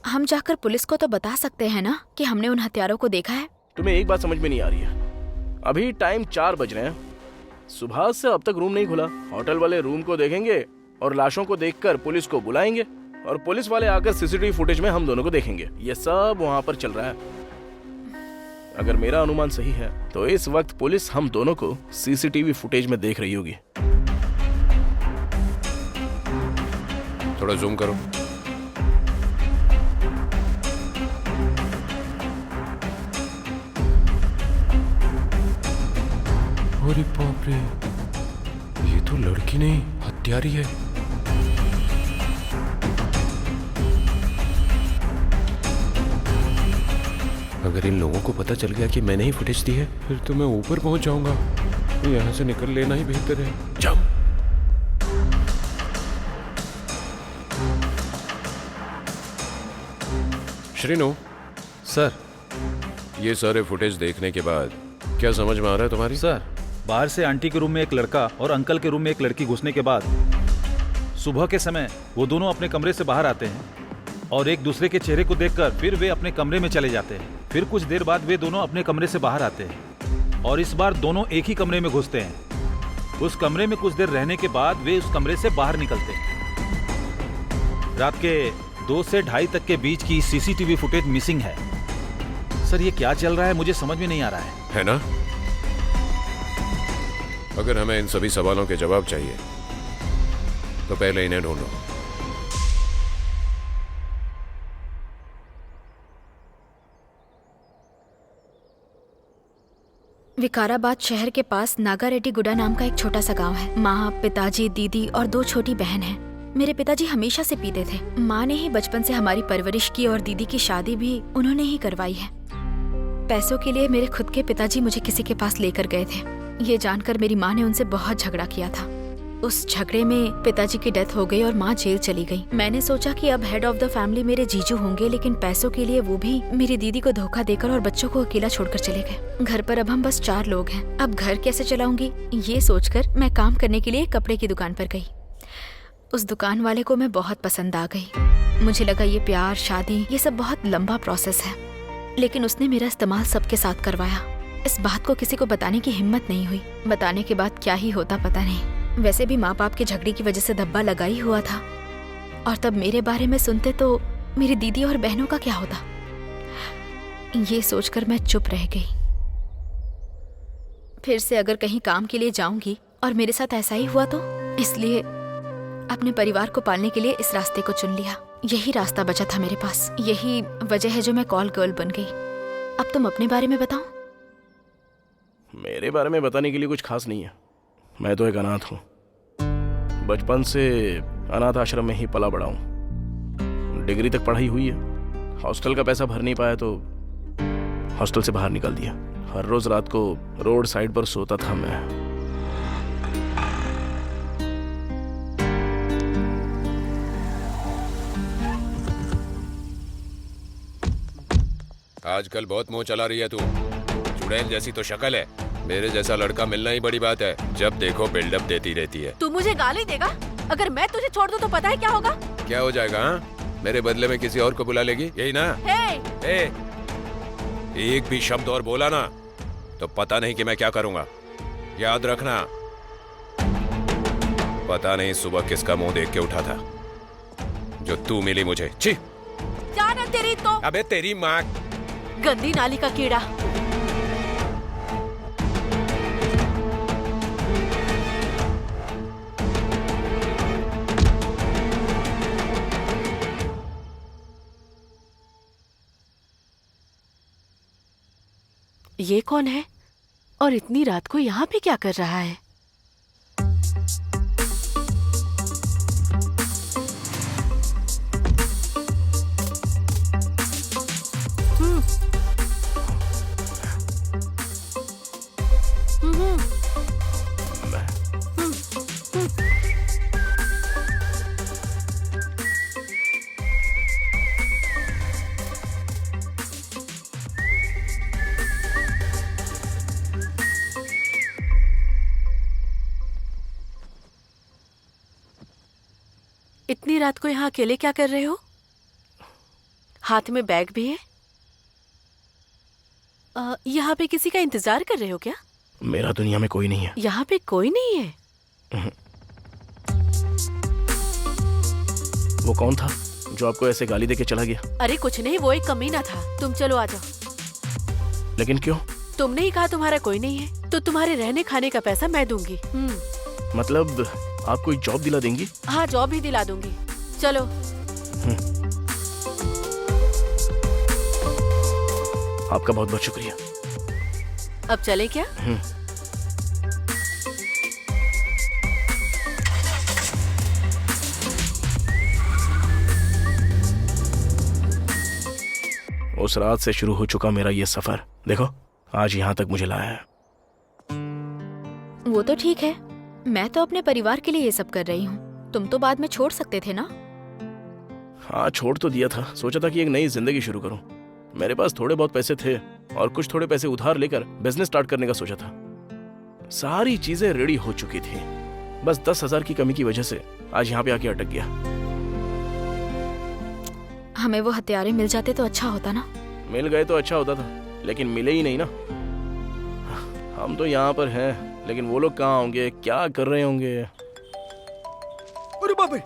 हम जाकर पुलिस को तो बता सकते हैं ना कि हमने उन हत्यारों को देखा है। तुम्हें एक बात समझ में नहीं आ रही है? अभी टाइम 4 बज रहे हैं, सुबह से अब तक रूम नहीं खुला। होटल वाले रूम को देखेंगे और लाशों को देखकर पुलिस को बुलाएंगे और पुलिस वाले आकर सीसीटीवी फुटेज में हम दोनों को देखेंगे। ये सब वहाँ पर चल रहा है। अगर मेरा अनुमान सही है तो इस वक्त पुलिस हम दोनों को सीसीटीवी फुटेज में देख रही होगी। थोड़ा जूम करो। अरे बाप रे, ये तो लड़की नहीं हत्यारी है। अगर इन लोगों को पता चल गया कि मैंने ही फुटेज दी है, फिर तो मैं ऊपर पहुंच जाऊंगा। यहाँ से निकल लेना ही बेहतर है। जाओ। श्रीनु सर। ये सारे फुटेज देखने के बाद क्या समझ में आ रहा है तुम्हारी? सर, बाहर से आंटी के रूम में एक लड़का और अंकल के रूम में एक लड़की घुसने के बाद सुबह के समय वो दोनों अपने कमरे से बाहर आते हैं और एक दूसरे के चेहरे को देखकर फिर वे अपने कमरे में चले जाते हैं। फिर कुछ देर बाद वे दोनों अपने कमरे से बाहर आते हैं और इस बार दोनों एक ही कमरे में घुसते हैं। उस कमरे में कुछ देर रहने के बाद वे उस कमरे से बाहर निकलते हैं। रात के 2 से 2:30 तक के बीच की सीसीटीवी फुटेज मिसिंग है। सर, ये क्या चल रहा है मुझे समझ में नहीं आ रहा है ना? अगर हमें इन सभी सवालों के जवाब चाहिए तो पहले इन्हें ढूंढो। विकाराबाद शहर के पास नागारेड्डी गुडा नाम का एक छोटा सा गांव है। माँ, पिताजी, दीदी और 2 छोटी बहन हैं। मेरे पिताजी हमेशा से पीते थे। माँ ने ही बचपन से हमारी परवरिश की और दीदी की शादी भी उन्होंने ही करवाई है। पैसों के लिए मेरे खुद के पिताजी मुझे किसी के पास लेकर गए थे। ये जानकर मेरी माँ ने उनसे बहुत झगड़ा किया था। उस झगड़े में पिताजी की डेथ हो गई और माँ जेल चली गई। मैंने सोचा कि अब हेड ऑफ द फैमिली मेरे जीजू होंगे, लेकिन पैसों के लिए वो भी मेरी दीदी को धोखा देकर और बच्चों को अकेला छोड़कर चले गए। घर पर अब हम बस 4 लोग हैं। अब घर कैसे चलाऊंगी, ये सोचकर मैं काम करने के लिए कपड़े की दुकान पर गई। उस दुकान वाले को मैं बहुत पसंद आ गई। मुझे लगा ये प्यार, शादी, ये सब बहुत लंबा प्रोसेस है, लेकिन उसने मेरा इस्तेमाल सबके साथ करवाया। इस बात को किसी को बताने की हिम्मत नहीं हुई। बताने के बाद क्या ही होता पता नहीं। वैसे भी माँ बाप के झगड़े की वजह से धब्बा लगा ही हुआ था, और तब मेरे बारे में सुनते तो मेरी दीदी और बहनों का क्या होता। ये सोचकर मैं चुप रह गई। फिर से अगर कहीं काम के लिए जाऊंगी और मेरे साथ ऐसा ही हुआ तो, इसलिए अपने परिवार को पालने के लिए इस रास्ते को चुन लिया। यही रास्ता बचा था मेरे पास। यही वजह है जो मैं कॉल गर्ल बन गई। अब तुम अपने बारे में बताओ। मेरे बारे में बताने के लिए कुछ खास नहीं है। मैं तो एक अनाथ हूँ। बचपन से अनाथ आश्रम में ही पला बड़ा हूँ। डिग्री तक पढ़ाई हुई है। हॉस्टल का पैसा भर नहीं पाया तो हॉस्टल से बाहर निकाल दिया। हर रोज रात को रोड साइड पर सोता था मैं। आजकल बहुत मुंह चला रही है तू। चुड़ैल जैसी तो शक्ल है। मेरे जैसा लड़का मिलना ही बड़ी बात है। जब देखो बिल्डअप देती रहती है। तू मुझे गाली देगा? अगर मैं तुझे छोड़ दूं तो पता है क्या होगा? क्या हो जाएगा? हाँ, मेरे बदले में किसी और को बुला लेगी, यही ना? हे! एक भी शब्द और बोला ना तो पता नहीं कि मैं क्या करूंगा। याद रखना। पता नहीं सुबह किसका मुंह देख के उठा था जो तू मिली मुझे। छी! जाना तेरी तो। अबे तेरी माँ। गंदी नाली का कीड़ा। ये कौन है और इतनी रात को यहाँ पे क्या कर रहा है? इतनी रात को यहाँ अकेले क्या कर रहे हो? हाथ में बैग भी है। यहाँ पे किसी का इंतजार कर रहे हो क्या? मेरा दुनिया में कोई नहीं है। यहाँ पे कोई नहीं है? वो कौन था जो आपको ऐसे गाली देके चला गया? अरे कुछ नहीं, वो एक कमीना था। तुम चलो आ जाओ। लेकिन क्यों? तुमने ही कहा तुम्हारा कोई नहीं है, तो तुम्हारे रहने खाने का पैसा मैं दूंगी। मतलब आप कोई जॉब दिला देंगी? हाँ, जॉब भी दिला दूंगी। चलो। आपका बहुत बहुत शुक्रिया। अब चले क्या? उस रात से शुरू हो चुका मेरा ये सफर देखो आज यहाँ तक मुझे लाया है। वो तो ठीक है, मैं तो अपने परिवार के लिए ये सब कर रही हूँ। तुम तो बाद में छोड़ सकते थे ना? हाँ, छोड़ तो दिया था। सोचा था कि एक नई जिंदगी शुरू करूं। मेरे पास थोड़े बहुत पैसे थे और कुछ थोड़े पैसे उधार लेकर बिजनेस स्टार्ट करने का सोचा था। सारी चीजें रेडी हो चुकी थी, बस 10,000 की कमी की वजह से आज यहाँ पे आके अटक गया। हमें वो हथियारे मिल जाते तो अच्छा होता ना। मिल गए तो अच्छा होता था, लेकिन मिले ही नहीं ना। हम तो यहाँ पर हैं, लेकिन वो लोग कहाँ होंगे, क्या कर रहे होंगे? अरे बाप रे!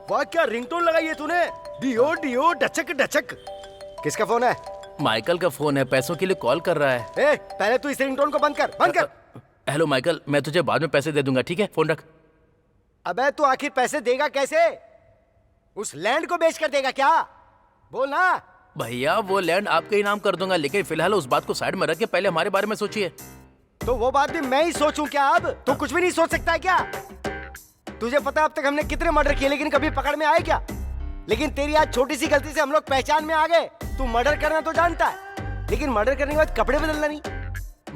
वाह, क्या रिंगटोन लगाई है तूने? डियो डियो डचक डचक। किसका फोन है? माइकल का फोन है, पैसों के लिए कॉल कर रहा है। ए, पहले तू इस रिंगटोन को बंद कर, बंद कर। हेलो माइकल, मैं तुझे बाद में पैसे दे दूंगा, ठीक है? फोन रख। अबे तू आखिर पैसे देगा कैसे? उस लैंड को बेच कर देगा क्या? बोल ना। भैया वो लैंड आपके ही नाम कर दूंगा, लेकिन फिलहाल उस बात को साइड में रख के पहले हमारे बारे में सोचिए। तो वो बात भी मैं ही सोचूं क्या? अब तू कुछ भी नहीं सोच सकता है क्या? तुझे पता अब तक हमने कितने मर्डर किए, लेकिन कभी पकड़ में आए क्या? लेकिन तेरी आज छोटी सी गलती से हम लोग पहचान में आ गए। तू मर्डर करना तो जानता है, लेकिन मर्डर करने के बाद कपड़े बदलना नहीं।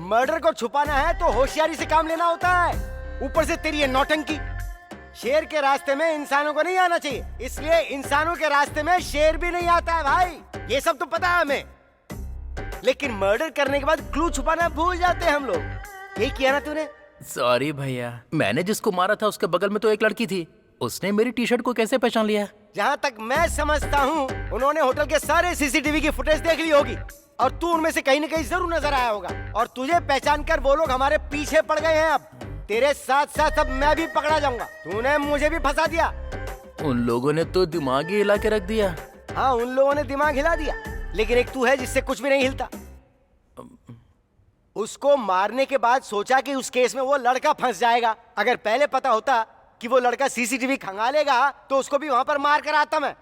मर्डर को छुपाना है तो होशियारी से काम लेना होता है। ऊपर से तेरी ये नौटंकी। शेर के रास्ते में इंसानों को नहीं आना चाहिए, इसलिए इंसानों के रास्ते में शेर भी नहीं आता है भाई। ये सब तो पता है हमें, लेकिन मर्डर करने के बाद क्लू छुपाना भूल जाते हैं हम लोग। ये किया ना तूने? सॉरी भैया, मैंने जिसको मारा था उसके बगल में तो एक लड़की थी, उसने मेरी टी शर्ट को कैसे पहचान लिया? जहाँ तक मैं समझता हूँ उन्होंने होटल के सारे सीसीटीवी की फुटेज देख ली होगी और तू उनमें से कहीं न कहीं जरूर नजर आया होगा, और तुझे पहचान कर वो लोग हमारे पीछे पड़ गए हैं। अब तेरे साथ साथ अब मैं भी पकड़ा जाऊंगा। तूने मुझे भी फंसा दिया। उन लोगों ने तो दिमाग ही हिला के रख दिया। हाँ, उन लोगों ने दिमाग हिला दिया, लेकिन एक तू है जिससे कुछ भी नहीं हिलता। उसको मारने के बाद सोचा कि उस केस में वो लड़का फंस जाएगा। अगर पहले पता होता कि वो लड़का सीसीटीवी खंगालेगा तो उसको भी वहां पर मार कर आता मैं।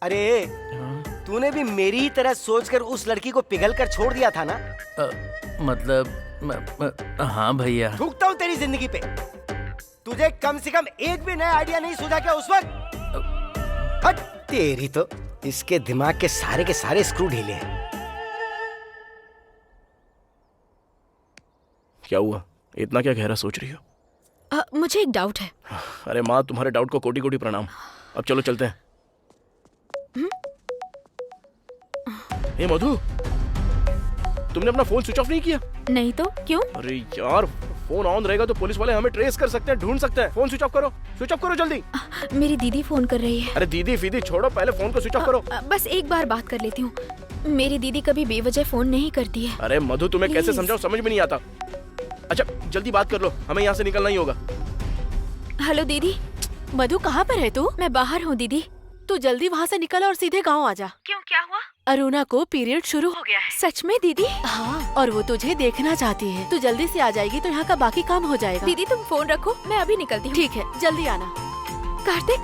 अरे तूने भी मेरी ही तरह सोचकर उस लड़की को पिघल कर छोड़ दिया था ना? हाँ भैया। थूकता हूँ तेरी जिंदगी पे। तुझे कम से कम एक भी नया आइडिया नहीं सूझा क्या उस वक्त? हट तेरी तो, इसके दिमाग के सारे स्क्रू ढीले हैं। क्या हुआ? इतना क्या गहरा सोच रही हो? मुझे एक डाउट है। अरे माँ, तुम्हारे डाउट को कोटि कोटि प्रणाम। अब चलो चलते हैं। ए मधु, तुमने अपना फोन स्विच ऑफ नहीं किया? नहीं तो क्यों? अरे यार, फोन ऑन रहेगा तो पुलिस वाले हमें ट्रेस कर सकते हैं, ढूंढ सकते हैं। फोन स्विच ऑफ करो जल्दी। मेरी दीदी फोन कर रही है। अरे दीदी फीदी छोड़ो, पहले फोन को स्विच ऑफ करो। बस एक बार बात कर लेती हूँ। मेरी दीदी कभी बेवजह फोन नहीं करती है। अरे मधु, तुम्हें कैसे Please। समझाऊं, समझ में नहीं आता। अच्छा जल्दी बात कर लो, हमें यहाँ से निकलना ही होगा। हेलो दीदी। मधु कहाँ पर है तू? मैं बाहर हूँ दीदी। तू जल्दी वहाँ से निकल और सीधे गाँव आ जा। क्यों, क्या हुआ? अरुणा को पीरियड शुरू हो गया है। सच में दीदी? हाँ, और वो तुझे देखना चाहती है। तू जल्दी से आ जाएगी तो यहाँ का बाकी काम हो जाएगा। दीदी तुम फोन रखो, मैं अभी निकलती हूँ। ठीक है, जल्दी आना। कार्तिक,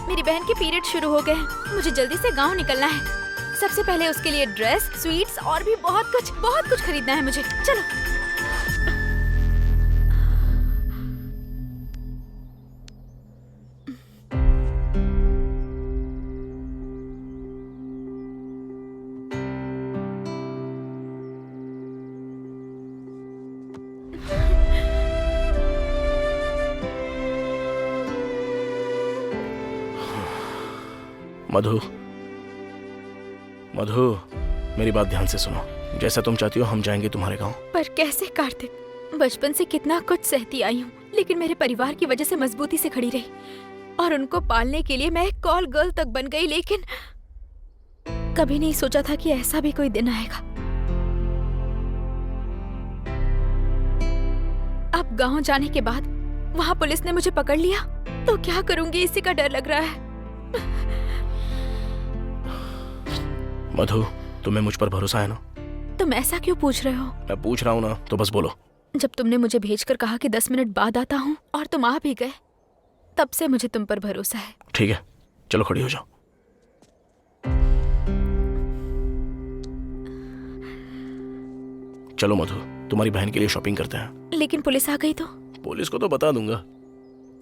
मेरी बहन के पीरियड शुरू हो गए हैं। मुझे जल्दी से गांव निकलना है। सबसे पहले उसके लिए ड्रेस, स्वीट्स और भी बहुत कुछ खरीदना है मुझे। चलो। मधु, मधु, मेरी बात ध्यान से सुनो। जैसा तुम चाहती हो हम जाएंगे तुम्हारे गांव। पर कैसे कार्तिक? बचपन से कितना कुछ सहती आई हूँ, लेकिन मेरे परिवार की वजह से मजबूती से खड़ी रही और उनको पालने के लिए मैं एक कॉल गर्ल तक बन गई। लेकिन कभी नहीं सोचा था कि ऐसा भी कोई दिन आएगा। अब गांव जाने के बाद वहाँ पुलिस ने मुझे पकड़ लिया तो क्या करूंगी, इसी का डर लग रहा है। मधु, तुम्हें मुझ पर भरोसा है ना? तुम ऐसा क्यों पूछ रहे हो? मैं पूछ रहा हूँ ना, तो बस बोलो। जब तुमने मुझे भेजकर कहा कि 10 मिनट बाद आता हूँ और तुम आ भी गए, तब से मुझे तुम पर भरोसा है। ठीक है, चलो खड़ी हो जाओ। चलो मधु, तुम्हारी बहन के लिए शॉपिंग करते हैं। लेकिन पुलिस आ गई तो? पुलिस को तो बता दूंगा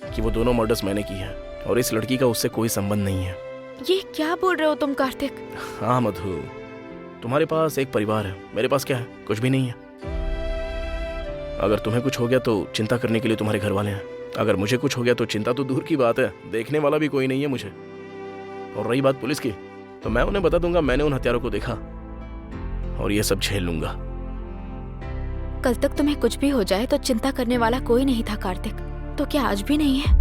कि वो दोनों मर्डर्स मैंने की है और इस लड़की का उससे कोई संबंध नहीं है। ये क्या बोल रहे हो तुम कार्तिक? हाँ मधु, तुम्हारे पास एक परिवार है, मेरे पास क्या है? कुछ भी नहीं है। अगर तुम्हें कुछ हो गया तो चिंता करने के लिए तुम्हारे घर वाले हैं। अगर मुझे कुछ हो गया तो चिंता तो दूर की बात है, देखने वाला भी कोई नहीं है मुझे। और रही बात पुलिस की, तो मैं उन्हें बता दूंगा मैंने उन हत्यारों को देखा और ये सब झेल लूंगा। कल तक तुम्हें कुछ भी हो जाए तो चिंता करने वाला कोई नहीं था कार्तिक, तो क्या आज भी नहीं है?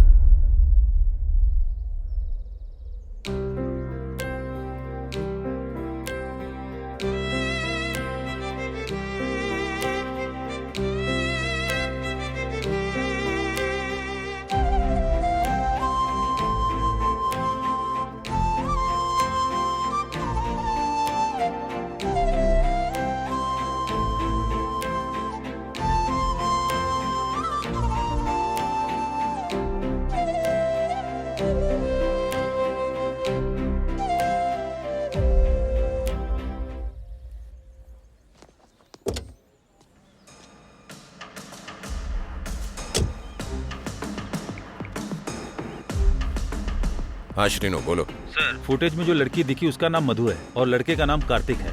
हाँ श्रीनो, बोलो। सर, फुटेज में जो लड़की दिखी उसका नाम मधु है और लड़के का नाम कार्तिक है।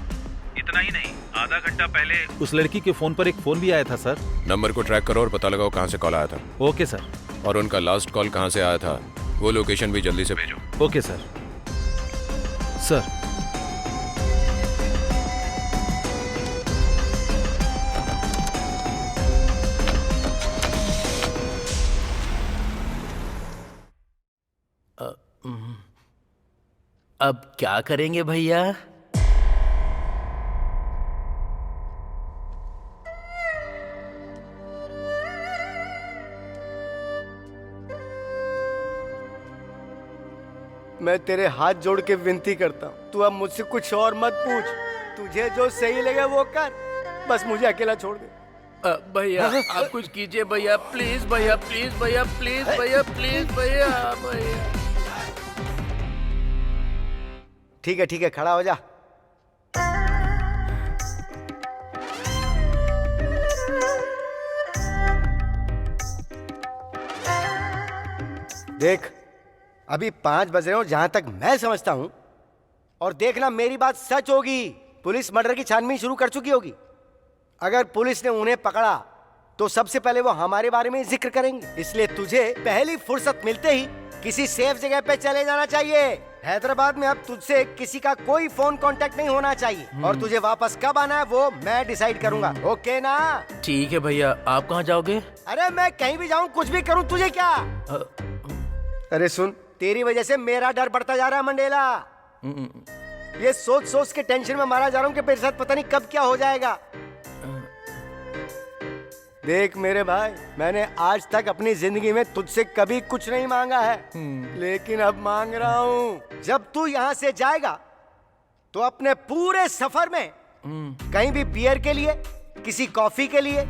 इतना ही नहीं, आधा घंटा पहले उस लड़की के फोन पर एक फोन भी आया था सर। नंबर को ट्रैक करो और पता लगाओ कहाँ से कॉल आया था। Okay sir. और उनका लास्ट कॉल कहाँ से आया था वो लोकेशन भी जल्दी से भेजो। Okay sir. सर, अब क्या करेंगे भैया? मैं तेरे हाथ जोड़ के विनती करता हूँ, तू अब मुझसे कुछ और मत पूछ। तुझे जो सही लगे वो कर, बस मुझे अकेला छोड़ दे। भैया आप कुछ कीजिए भैया, प्लीज भैया, प्लीज भैया, प्लीज भैया, प्लीज भैया, भैया। ठीक है, खड़ा हो जा। देख, अभी 5 बज रहे हो जहां तक मैं समझता हूं, और देखना मेरी बात सच होगी। पुलिस मर्डर की छानबीन शुरू कर चुकी होगी। अगर पुलिस ने उन्हें पकड़ा तो सबसे पहले वो हमारे बारे में जिक्र करेंगे, इसलिए तुझे पहली फुर्सत मिलते ही किसी सेफ जगह पे चले जाना चाहिए। हैदराबाद में अब तुझसे किसी का कोई फोन कांटेक्ट नहीं होना चाहिए, और तुझे वापस कब आना है वो मैं डिसाइड करूंगा। ओके ना? ठीक है भैया, आप कहाँ जाओगे? अरे मैं कहीं भी जाऊं, कुछ भी करूं, तुझे क्या? अरे सुन, तेरी वजह से मेरा डर बढ़ता जा रहा है मंडेला। ये सोच सोच के टेंशन में मारा जा रहा हूं कि मेरे साथ पता नहीं कब क्या हो जाएगा। देख मेरे भाई, मैंने आज तक अपनी जिंदगी में तुझसे कभी कुछ नहीं मांगा है, लेकिन अब मांग रहा हूं। जब तू यहाँ से जाएगा तो अपने पूरे सफर में कहीं भी बियर के लिए, किसी कॉफी के लिए,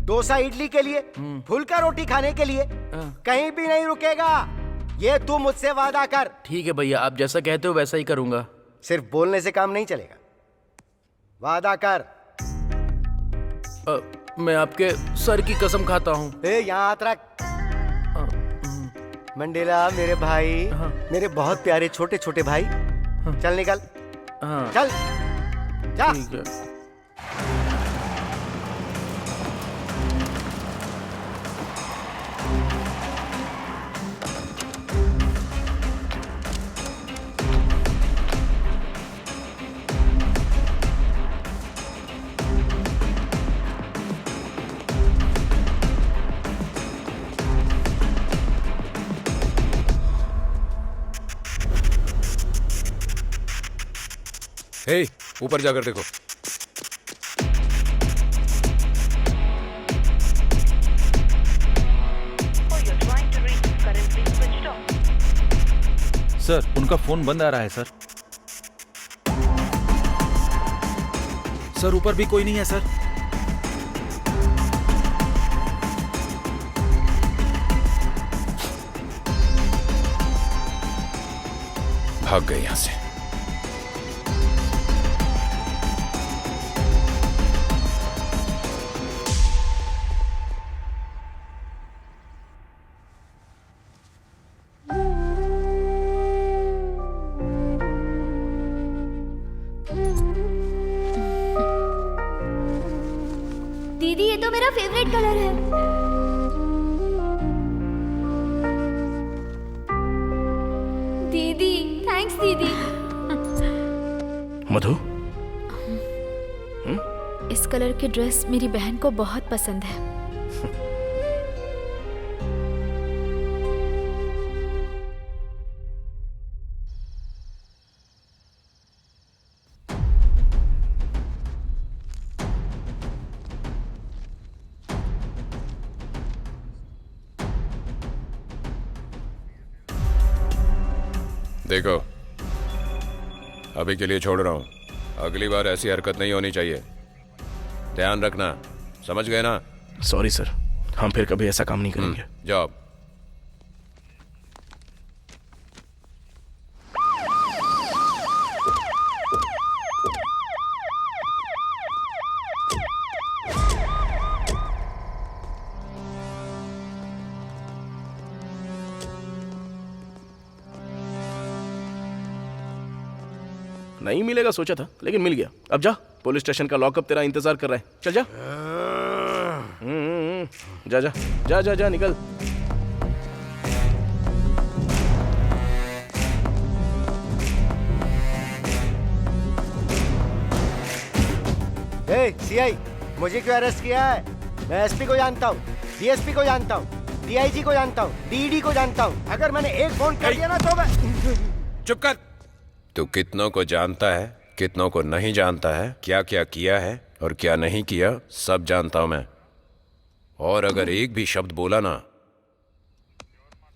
डोसा इडली के लिए, फुल्का रोटी खाने के लिए कहीं भी नहीं रुकेगा। ये तू मुझसे वादा कर। ठीक है भैया, आप जैसा कहते हो वैसा ही करूंगा। सिर्फ बोलने से काम नहीं चलेगा, वादा कर। मैं आपके सर की कसम खाता हूँ। यहाँ हाथ रख। मंडेला मेरे भाई, मेरे बहुत प्यारे छोटे छोटे भाई, चल निकल। चल जा। ठीक है। हे, ऊपर जाकर देखो। सर, उनका फोन बंद आ रहा है सर। सर, ऊपर भी कोई नहीं है सर। भाग गए यहां से। दीदी, ये तो मेरा फेवरेट कलर है। दीदी, थैंक्स दीदी। मधु, इस कलर की ड्रेस मेरी बहन को बहुत पसंद है। देखो, अभी के लिए छोड़ रहा हूं, अगली बार ऐसी हरकत नहीं होनी चाहिए, ध्यान रखना, समझ गए ना? सॉरी सर, हम फिर कभी ऐसा काम नहीं करेंगे। जाओ। नहीं मिलेगा सोचा था, लेकिन मिल गया। अब जा, पुलिस स्टेशन का लॉकअप तेरा इंतजार कर रहा है। चल जा। जा जा जा जा जा, निकल। सीआई, मुझे क्यों अरेस्ट किया है? मैं एसपी को जानता हूँ, डीएसपी को जानता हूँ, डीआईजी को जानता हूँ, डीडी को जानता हूँ। अगर मैंने एक फोन कर दिया ना तो मैं... चुप कर। तू कितनों को जानता है, कितनों को नहीं जानता है, क्या क्या किया है और क्या नहीं किया, सब जानता हूं मैं। और अगर एक भी शब्द बोला ना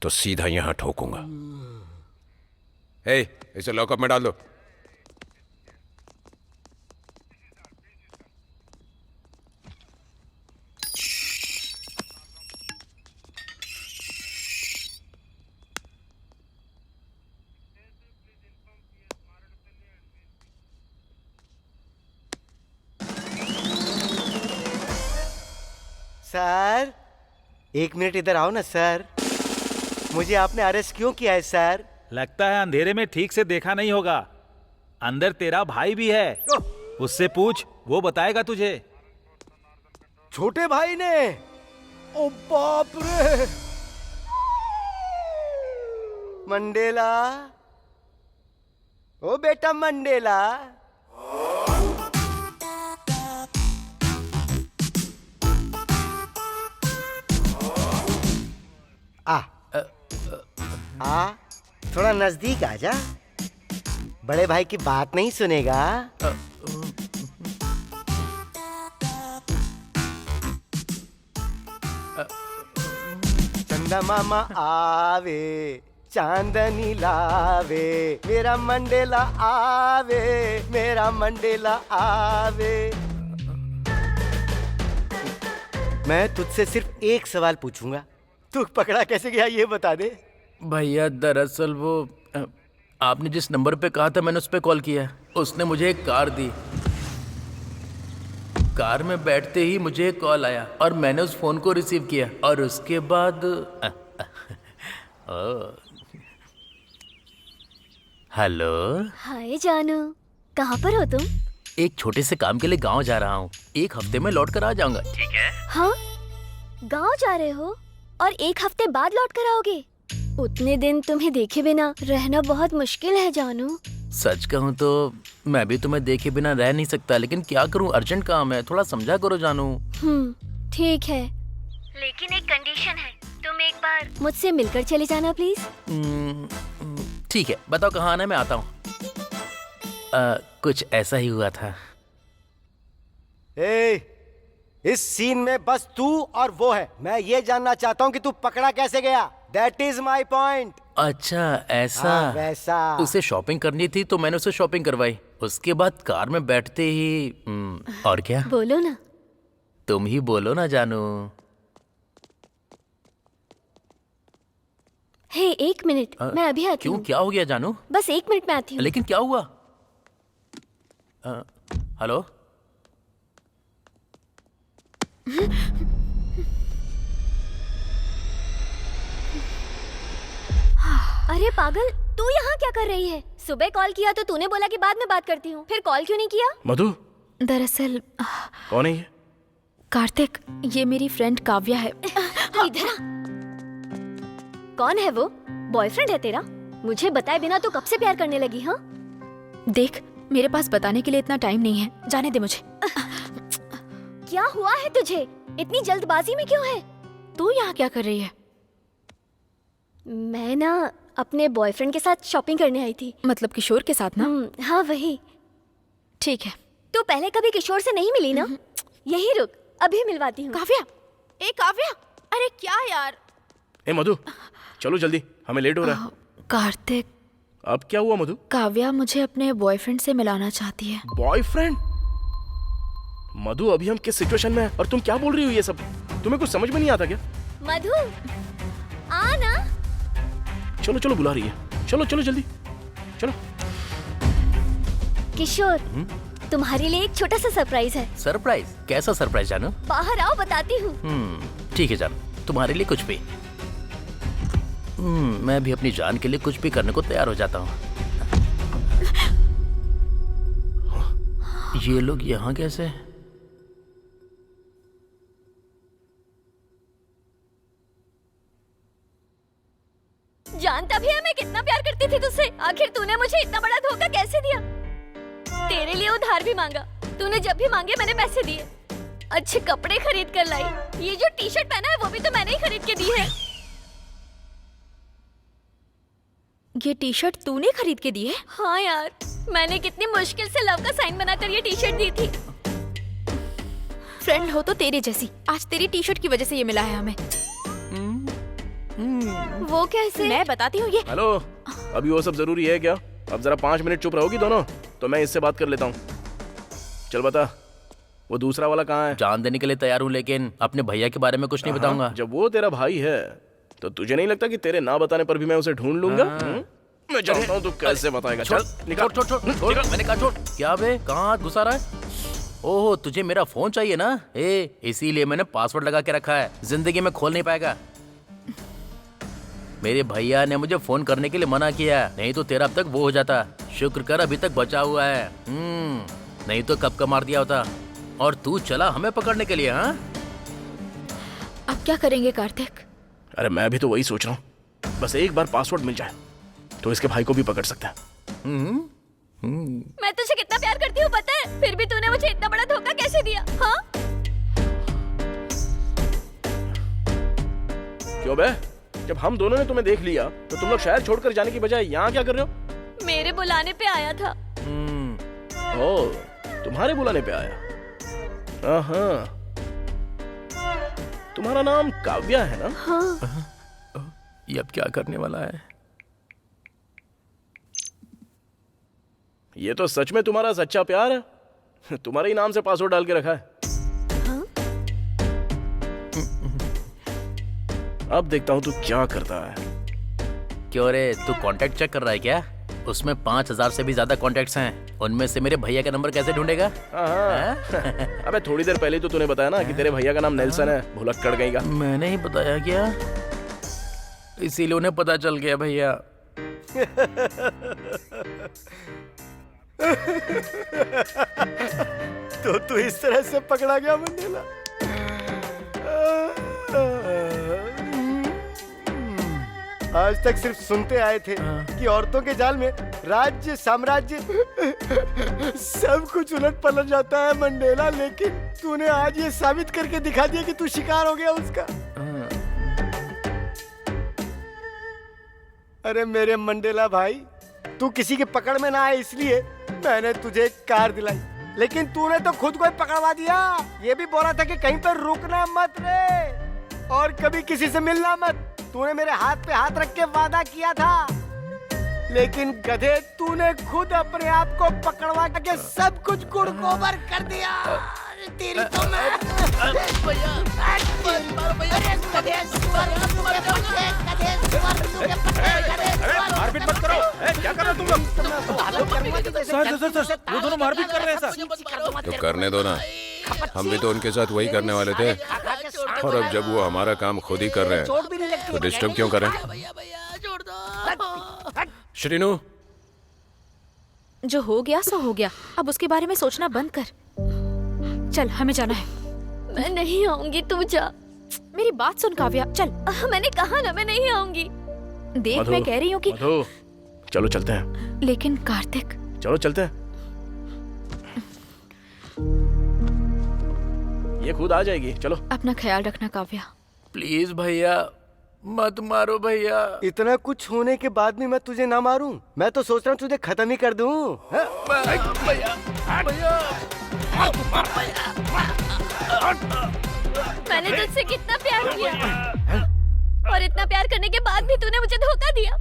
तो सीधा यहां ठोकूंगा। हे, इसे लॉकअप में डाल दो। सर, 1 मिनट इधर आओ ना सर। मुझे आपने अरेस्ट क्यों किया है सर? लगता है अंधेरे में ठीक से देखा नहीं होगा। अंदर तेरा भाई भी है, उससे पूछ, वो बताएगा तुझे। छोटे भाई ने? ओ बाप रे! मंडेला, ओ बेटा मंडेला। आ, थोड़ा नजदीक आ जा। बड़े भाई की बात नहीं सुनेगा। चंदा मामा आवे, चांदनी लावे, मेरा मंडेला आवे, मेरा मंडेला आवे। मैं तुझसे सिर्फ एक सवाल पूछूंगा, तू पकड़ा कैसे गया ये बता दे। भैया दरअसल वो आपने जिस नंबर पे कहा था मैंने उस पे कॉल किया। उसने मुझे एक कार दी। कार में बैठते ही मुझे एक कॉल आया और मैंने उस फोन को रिसीव किया और उसके बाद हेलो। हाय जानू, कहाँ पर हो तुम? एक छोटे से काम के लिए गांव जा रहा हूँ। 1 हफ्ते में लौट कर आ जाऊंगा। ठीक है? हाँ, गांव जा रहे हो और 1 हफ्ते बाद लौट कर आओगे? उतने दिन तुम्हें देखे बिना रहना बहुत मुश्किल है जानू। सच कहूँ तो मैं भी तुम्हें देखे बिना रह नहीं सकता, लेकिन क्या करूँ, अर्जेंट काम है। थोड़ा समझा करो जानू। ठीक है, लेकिन एक कंडीशन है, तुम एक बार मुझसे मिलकर चले जाना प्लीज। ठीक है, बताओ कहाँ आना है, मैं आता हूँ। कुछ ऐसा ही हुआ था। इस सीन में बस तू और वो है। मैं ये जानना चाहता हूँ कि तू पकड़ा कैसे गया। That is my point। अच्छा ऐसा। वैसा। उसे शॉपिंग करनी थी तो मैंने उसे शॉपिंग करवाई। उसके बाद कार में बैठते ही और क्या? बोलो ना। तुम ही बोलो ना जानू। हे, 1 मिनट, मैं अभी आती हूँ। क्यों, क्या हो गया जानू? बस 1 मिनट में आती हूँ। लेकिन क्या हुआ? हेलो। अरे पागल, तू यहाँ क्या कर रही है? सुबह कॉल किया तो तूने बोला कि बाद में बात करती हूँ, फिर कॉल क्यों नहीं किया? मधु, दरअसल कौन है ये? कार्तिक, ये मेरी फ्रेंड काव्या है। इधर आ। कौन है वो? बॉयफ्रेंड है तेरा? मुझे बताए बिना तू कब से प्यार करने लगी? हाँ, देख, मेरे पास बताने के लिए इतना टाइम नहीं है, जाने दे मुझे। क्या हुआ है तुझे? इतनी जल्दबाजी में क्यों है? तू यहाँ क्या कर रही है? मैं ना अपने बॉयफ्रेंड के साथ शॉपिंग करने आई थी। मतलब किशोर के साथ ना? हाँ वही। ठीक है। तू पहले कभी किशोर से नहीं मिली ना? यही रुक, अभी मिलवाती हूँ। काव्या, ए काव्या, अरे क्या यार। ए मधु, चलो जल्दी, हमें लेट हो रहा है। कार्तिक, अब क्या हुआ मधु? काव्या मुझे अपने बॉयफ्रेंड से मिलाना चाहती है। बॉयफ्रेंड? मधु, अभी हम किस सिचुएशन में हैं और तुम क्या बोल रही हो ये सब? तुम्हें कुछ समझ में नहीं आता क्या? मधु, आ ना। चलो चलो, बुला रही है। चलो चलो जल्दी, चलो। किशोर, तुम्हारे लिए एक छोटा सा सरप्राइज है। सरप्राइज? कैसा सरप्राइज जानू? बाहर आओ, बताती हूँ। ठीक है जानू, तुम्हारे लिए कुछ भी। मैं भी अपनी जान के लिए कुछ भी करने को तैयार हो जाता हूँ। ये लोग यहाँ कैसे? जानता भी है मैं कितना प्यार करती थी तुझसे। आखिर तूने मुझे इतना बड़ा धोखा कैसे दिया? तेरे लिए उधार भी मांगा, तूने जब भी मांगे मैंने पैसे दिए। अच्छे कपड़े खरीद कर लाई। ये जो टी शर्ट पहना है वो भी तो मैंने ही खरीद के दी है। ये टी शर्ट तूने खरीद के दी है? हाँ यार, मैंने कितनी मुश्किल से लव का साइन बनाकर ये टी शर्ट दी थी। फ्रेंड हो तो तेरे जैसी। आज तेरी टी शर्ट की वजह से ये मिला है हमें। वो कैसे? मैं बताती हूँ ये। हेलो, अभी वो सब जरूरी है क्या? अब जरा 5 मिनट चुप रहोगी दोनों, तो मैं इससे बात कर लेता हूँ। चल बता, वो दूसरा वाला कहाँ है? जान देने के लिए तैयार हूँ, लेकिन अपने भैया के बारे में कुछ नहीं बताऊंगा। जब वो तेरा भाई है तो तुझे नहीं लगता कि तेरे ना बताने पर भी मैं उसे ढूंढ लूंगा? मैं जानता हूँ तू कैसे बताएगा। चल निकाल। छोड़ मैंने कहा छोड़। क्या बे, कहाँ हाथ घुसा रहा है? ओहो, तुझे मेरा फोन चाहिए ना? इसीलिए मैंने पासवर्ड लगा के रखा है, जिंदगी में खोल नहीं पाएगा। मेरे भैया ने मुझे फोन करने के लिए मना किया, नहीं तो तेरा अब तक वो हो जाता। शुक्र कर अभी तक बचा हुआ है, नहीं तो कब का मार दिया होता। और तू चला हमें पकड़ने के लिए। हाँ, अब क्या करेंगे कार्तिक? अरे मैं भी तो वही सोच रहा हूँ, बस एक बार पासवर्ड मिल जाए तो इसके भाई को भी पकड़ सकता है। मैं तुझे कितना प्यार करती हूँ पता है, फिर भी तूने मुझे इतना बड़ा धोखा कैसे दिया? हाँ? क्यों बे? जब हम दोनों ने तुम्हें देख लिया तो तुम लोग शहर छोड़कर जाने की बजाय यहाँ क्या कर रहे हो? मेरे बुलाने पे आया था। ओ, तुम्हारे बुलाने पे आया? हाँ, तुम्हारा नाम काव्या है ना? हाँ। ये अब क्या करने वाला है? ये तो सच में तुम्हारा सच्चा प्यार है। तुम्हारे ही नाम से पासवर्ड डाल के रखा है। हाँ? अब देखता हूँ तू क्या करता है। क्यों रे, तू कांटेक्ट चेक कर रहा है क्या? उसमें 5000 से भी ज्यादा कॉन्टेक्ट्स हैं, उनमें से मेरे भैया का नंबर कैसे ढूंढेगा? अबे थोड़ी देर पहले तो तूने बताया ना कि तेरे भैया का नाम नेल्सन है, भुलक्कड़ गई का। मैंने ही बताया क्या? इसीलिए उन्हें पता चल गया भैया। तो तू इस तरह से पकड़ा गया मंडेला? आज तक सिर्फ सुनते आए थे कि औरतों के जाल में राज्य साम्राज्य सब कुछ उलट पलट जाता है मंडेला, लेकिन तूने आज ये साबित करके दिखा दिया कि तू शिकार हो गया उसका। अरे मेरे मंडेला भाई, तू किसी के पकड़ में ना आए इसलिए मैंने तुझे एक कार दिलाई, लेकिन तूने तो खुद को ही पकड़वा दिया। ये भी बोला था कि कहीं पर रुकना मत रे और कभी किसी से मिलना मत। तूने मेरे हाथ पे हाथ रख के वादा किया था, लेकिन गधे तूने खुद अपने आप को पकड़वा के सब कुछ गुड़गोबर कर दिया। तेरी तो मैं मारपीट मत करो। क्या कर रहे हो तुम लोग? सर, वो दोनों मारपीट कर रहे हैं सर। तो करने दो ना, हम भी तो उनके साथ वही करने वाले थे। और अब जब वो हमारा काम खुद ही कर रहे हैं तो डिस्टर्ब क्यों करें? श्रीनू, जो हो गया सो हो गया, अब उसके बारे में सोचना बंद कर। चल, हमें जाना है। मैं नहीं आऊंगी, तू जा। मेरी बात सुन काव्या, चल। मैंने कहा ना मैं नहीं आऊंगी। देख, मैं कह रही हूँ कि मधु, चलो चलते हैं। लेकिन कार्तिक, चलो चलते हैं। ये खुद आ जाएगी, चलो। अपना ख्याल रखना काव्या। प्लीज भैया, मत मारो भैया। इतना कुछ होने के बाद भी मैं तुझे ना मारूं? मैं तो सोच रहा हूँ तुझे खत्म ही कर दूं। भैया, मैंने तुझसे कितना प्यार किया और इतना प्यार करने के बाद भी तूने मुझे धोखा दिया।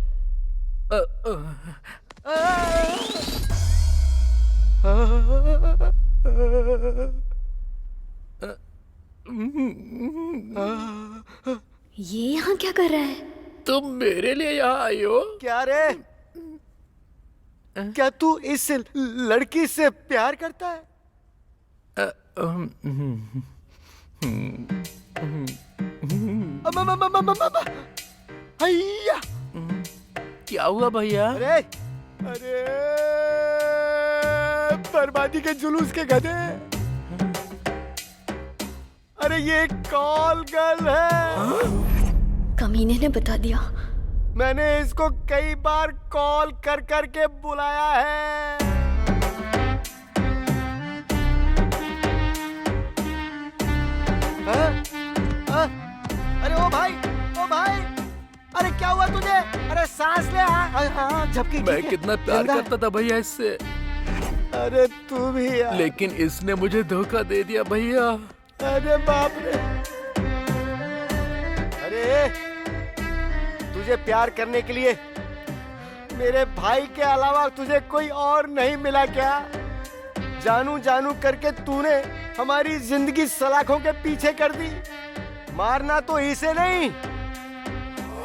ये यहाँ क्या कर रहा है? तुम मेरे लिए यहाँ आई हो? क्या रे? क्या तू इस लड़की से प्यार करता है? हैया! क्या हुआ भैया? अरे अरे बर्बादी के जुलूस के गधे! अरे ये कॉल गर्ल है। कमीने ने बता दिया। मैंने इसको कई बार कॉल कर कर के बुलाया है। हाँ? हाँ? अरे ओ भाई, ओ भाई, अरे क्या हुआ तुझे? अरे सांस ले। हाँ, झपकी। मैं कितना प्यार करता था भैया इससे। अरे तू भी यार। लेकिन इसने मुझे धोखा दे दिया भैया। अरे बाप रे। अरे तुझे प्यार करने के लिए मेरे भाई के अलावा तुझे कोई और नहीं मिला क्या? जानू जानू करके तूने हमारी जिंदगी सलाखों के पीछे कर दी। मारना तो इसे नहीं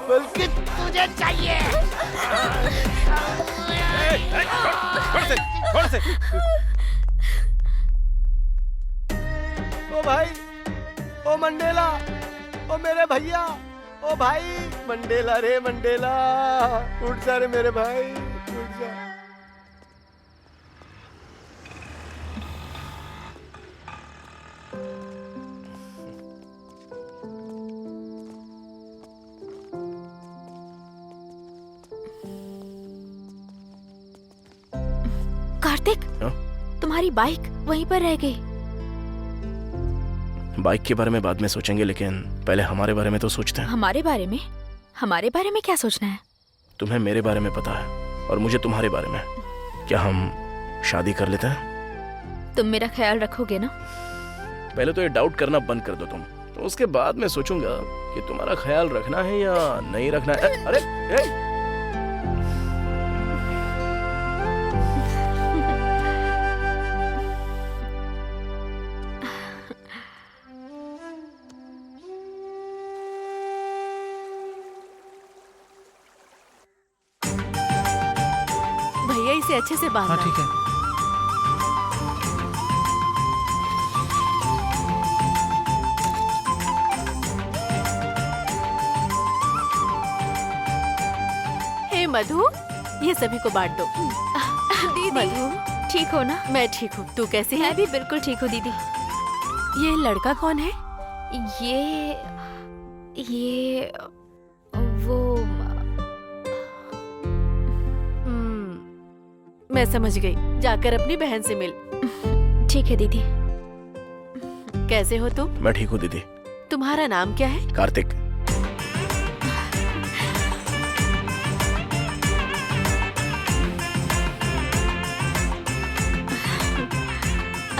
बल्कि तुझे चाहिए। छोड़ से। ओ भाई, ओ मंडेला, ओ मेरे भैया, ओ भाई मंडेला रे मंडेला, उठ जा रे मेरे भाई, उठ जा। कार्तिक, तुम्हारी बाइक वहीं पर रह गई। बाइक के बारे में बाद में सोचेंगे, लेकिन पहले हमारे बारे में तो सोचते हैं। हमारे बारे में? हमारे बारे में क्या सोचना है? तुम्हें मेरे बारे में पता है और मुझे तुम्हारे बारे में। क्या हम शादी कर लेते हैं? तुम मेरा ख्याल रखोगे ना? पहले तो ये डाउट करना बंद कर दो तुम, तो उसके बाद मैं सोचूंगा कि तुम्हारा ख्याल रखना है या नहीं रखना है। अरे भैया इसे अच्छे से बांधना। हाँ ठीक है। हे मधु, ये सभी को बांट दो। दीदी, मधु, ठीक हो ना? मैं ठीक हूँ, तू कैसी है? मैं भी बिल्कुल ठीक हूँ दीदी। ये लड़का कौन है? ये वो मैं समझ गई, जाकर अपनी बहन से मिल। ठीक है दीदी। कैसे हो तुम? मैं ठीक हूँ दीदी। तुम्हारा नाम क्या है? कार्तिक।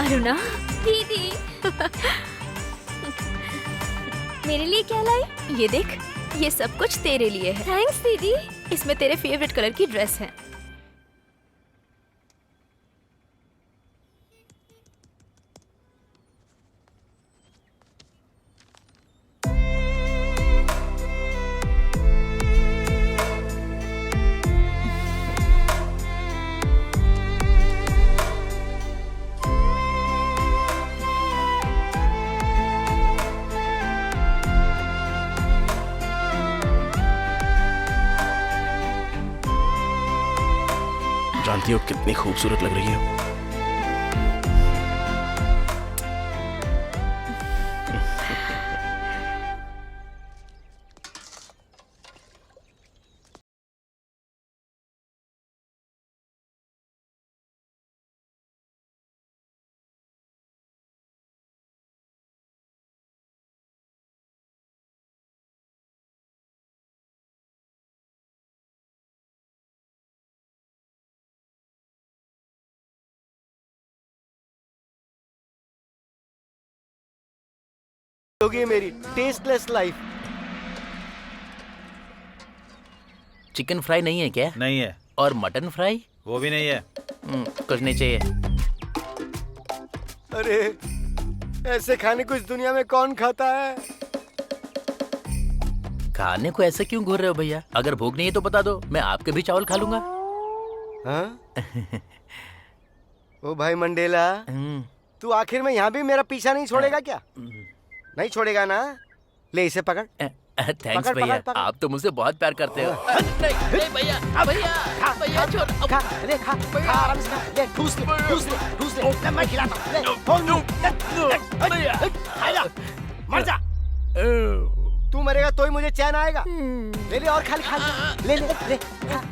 अरुणा दीदी मेरे लिए क्या लाई? ये देख, ये सब कुछ तेरे लिए है। थैंक्स दीदी। इसमें तेरे फेवरेट कलर की ड्रेस है। जानती हो कितनी खूबसूरत लग रही है। होगी मेरी टेस्टलेस लाइफ। चिकन फ्राई नहीं है क्या? नहीं है। और मटन फ्राई? वो भी नहीं है। कुछ नहीं चाहिए। अरे ऐसे खाने को इस दुनिया में कौन खाता है? खाने को ऐसे क्यों घूर रहे हो भैया? अगर भूख नहीं है तो बता दो, मैं आपके भी चावल खा लूंगा। हाँ? ओ भाई मंडेला, तू आखिर में यहाँ भी मेरा पीछा नहीं छोड़ेगा क्या? नहीं छोड़ेगा ना? ले इसे पकड़। थैंक्स पकड़, भैया, पकड़, पकड़। आप तो मुझसे बहुत प्यार करते हो। नहीं भैया, भैया, भैया छोड़। खा, ले खा, खा आराम से खा। ले ठूस ले, ठूस ले, ठूस ले। ले मैं खिलाता हूँ। ले, फोन लूँ। भैया, खा जा, मर जा। तू मरेगा तो ही मुझे चैन आएगा। ले ले और खा ले, खा ले, ले ले, खा।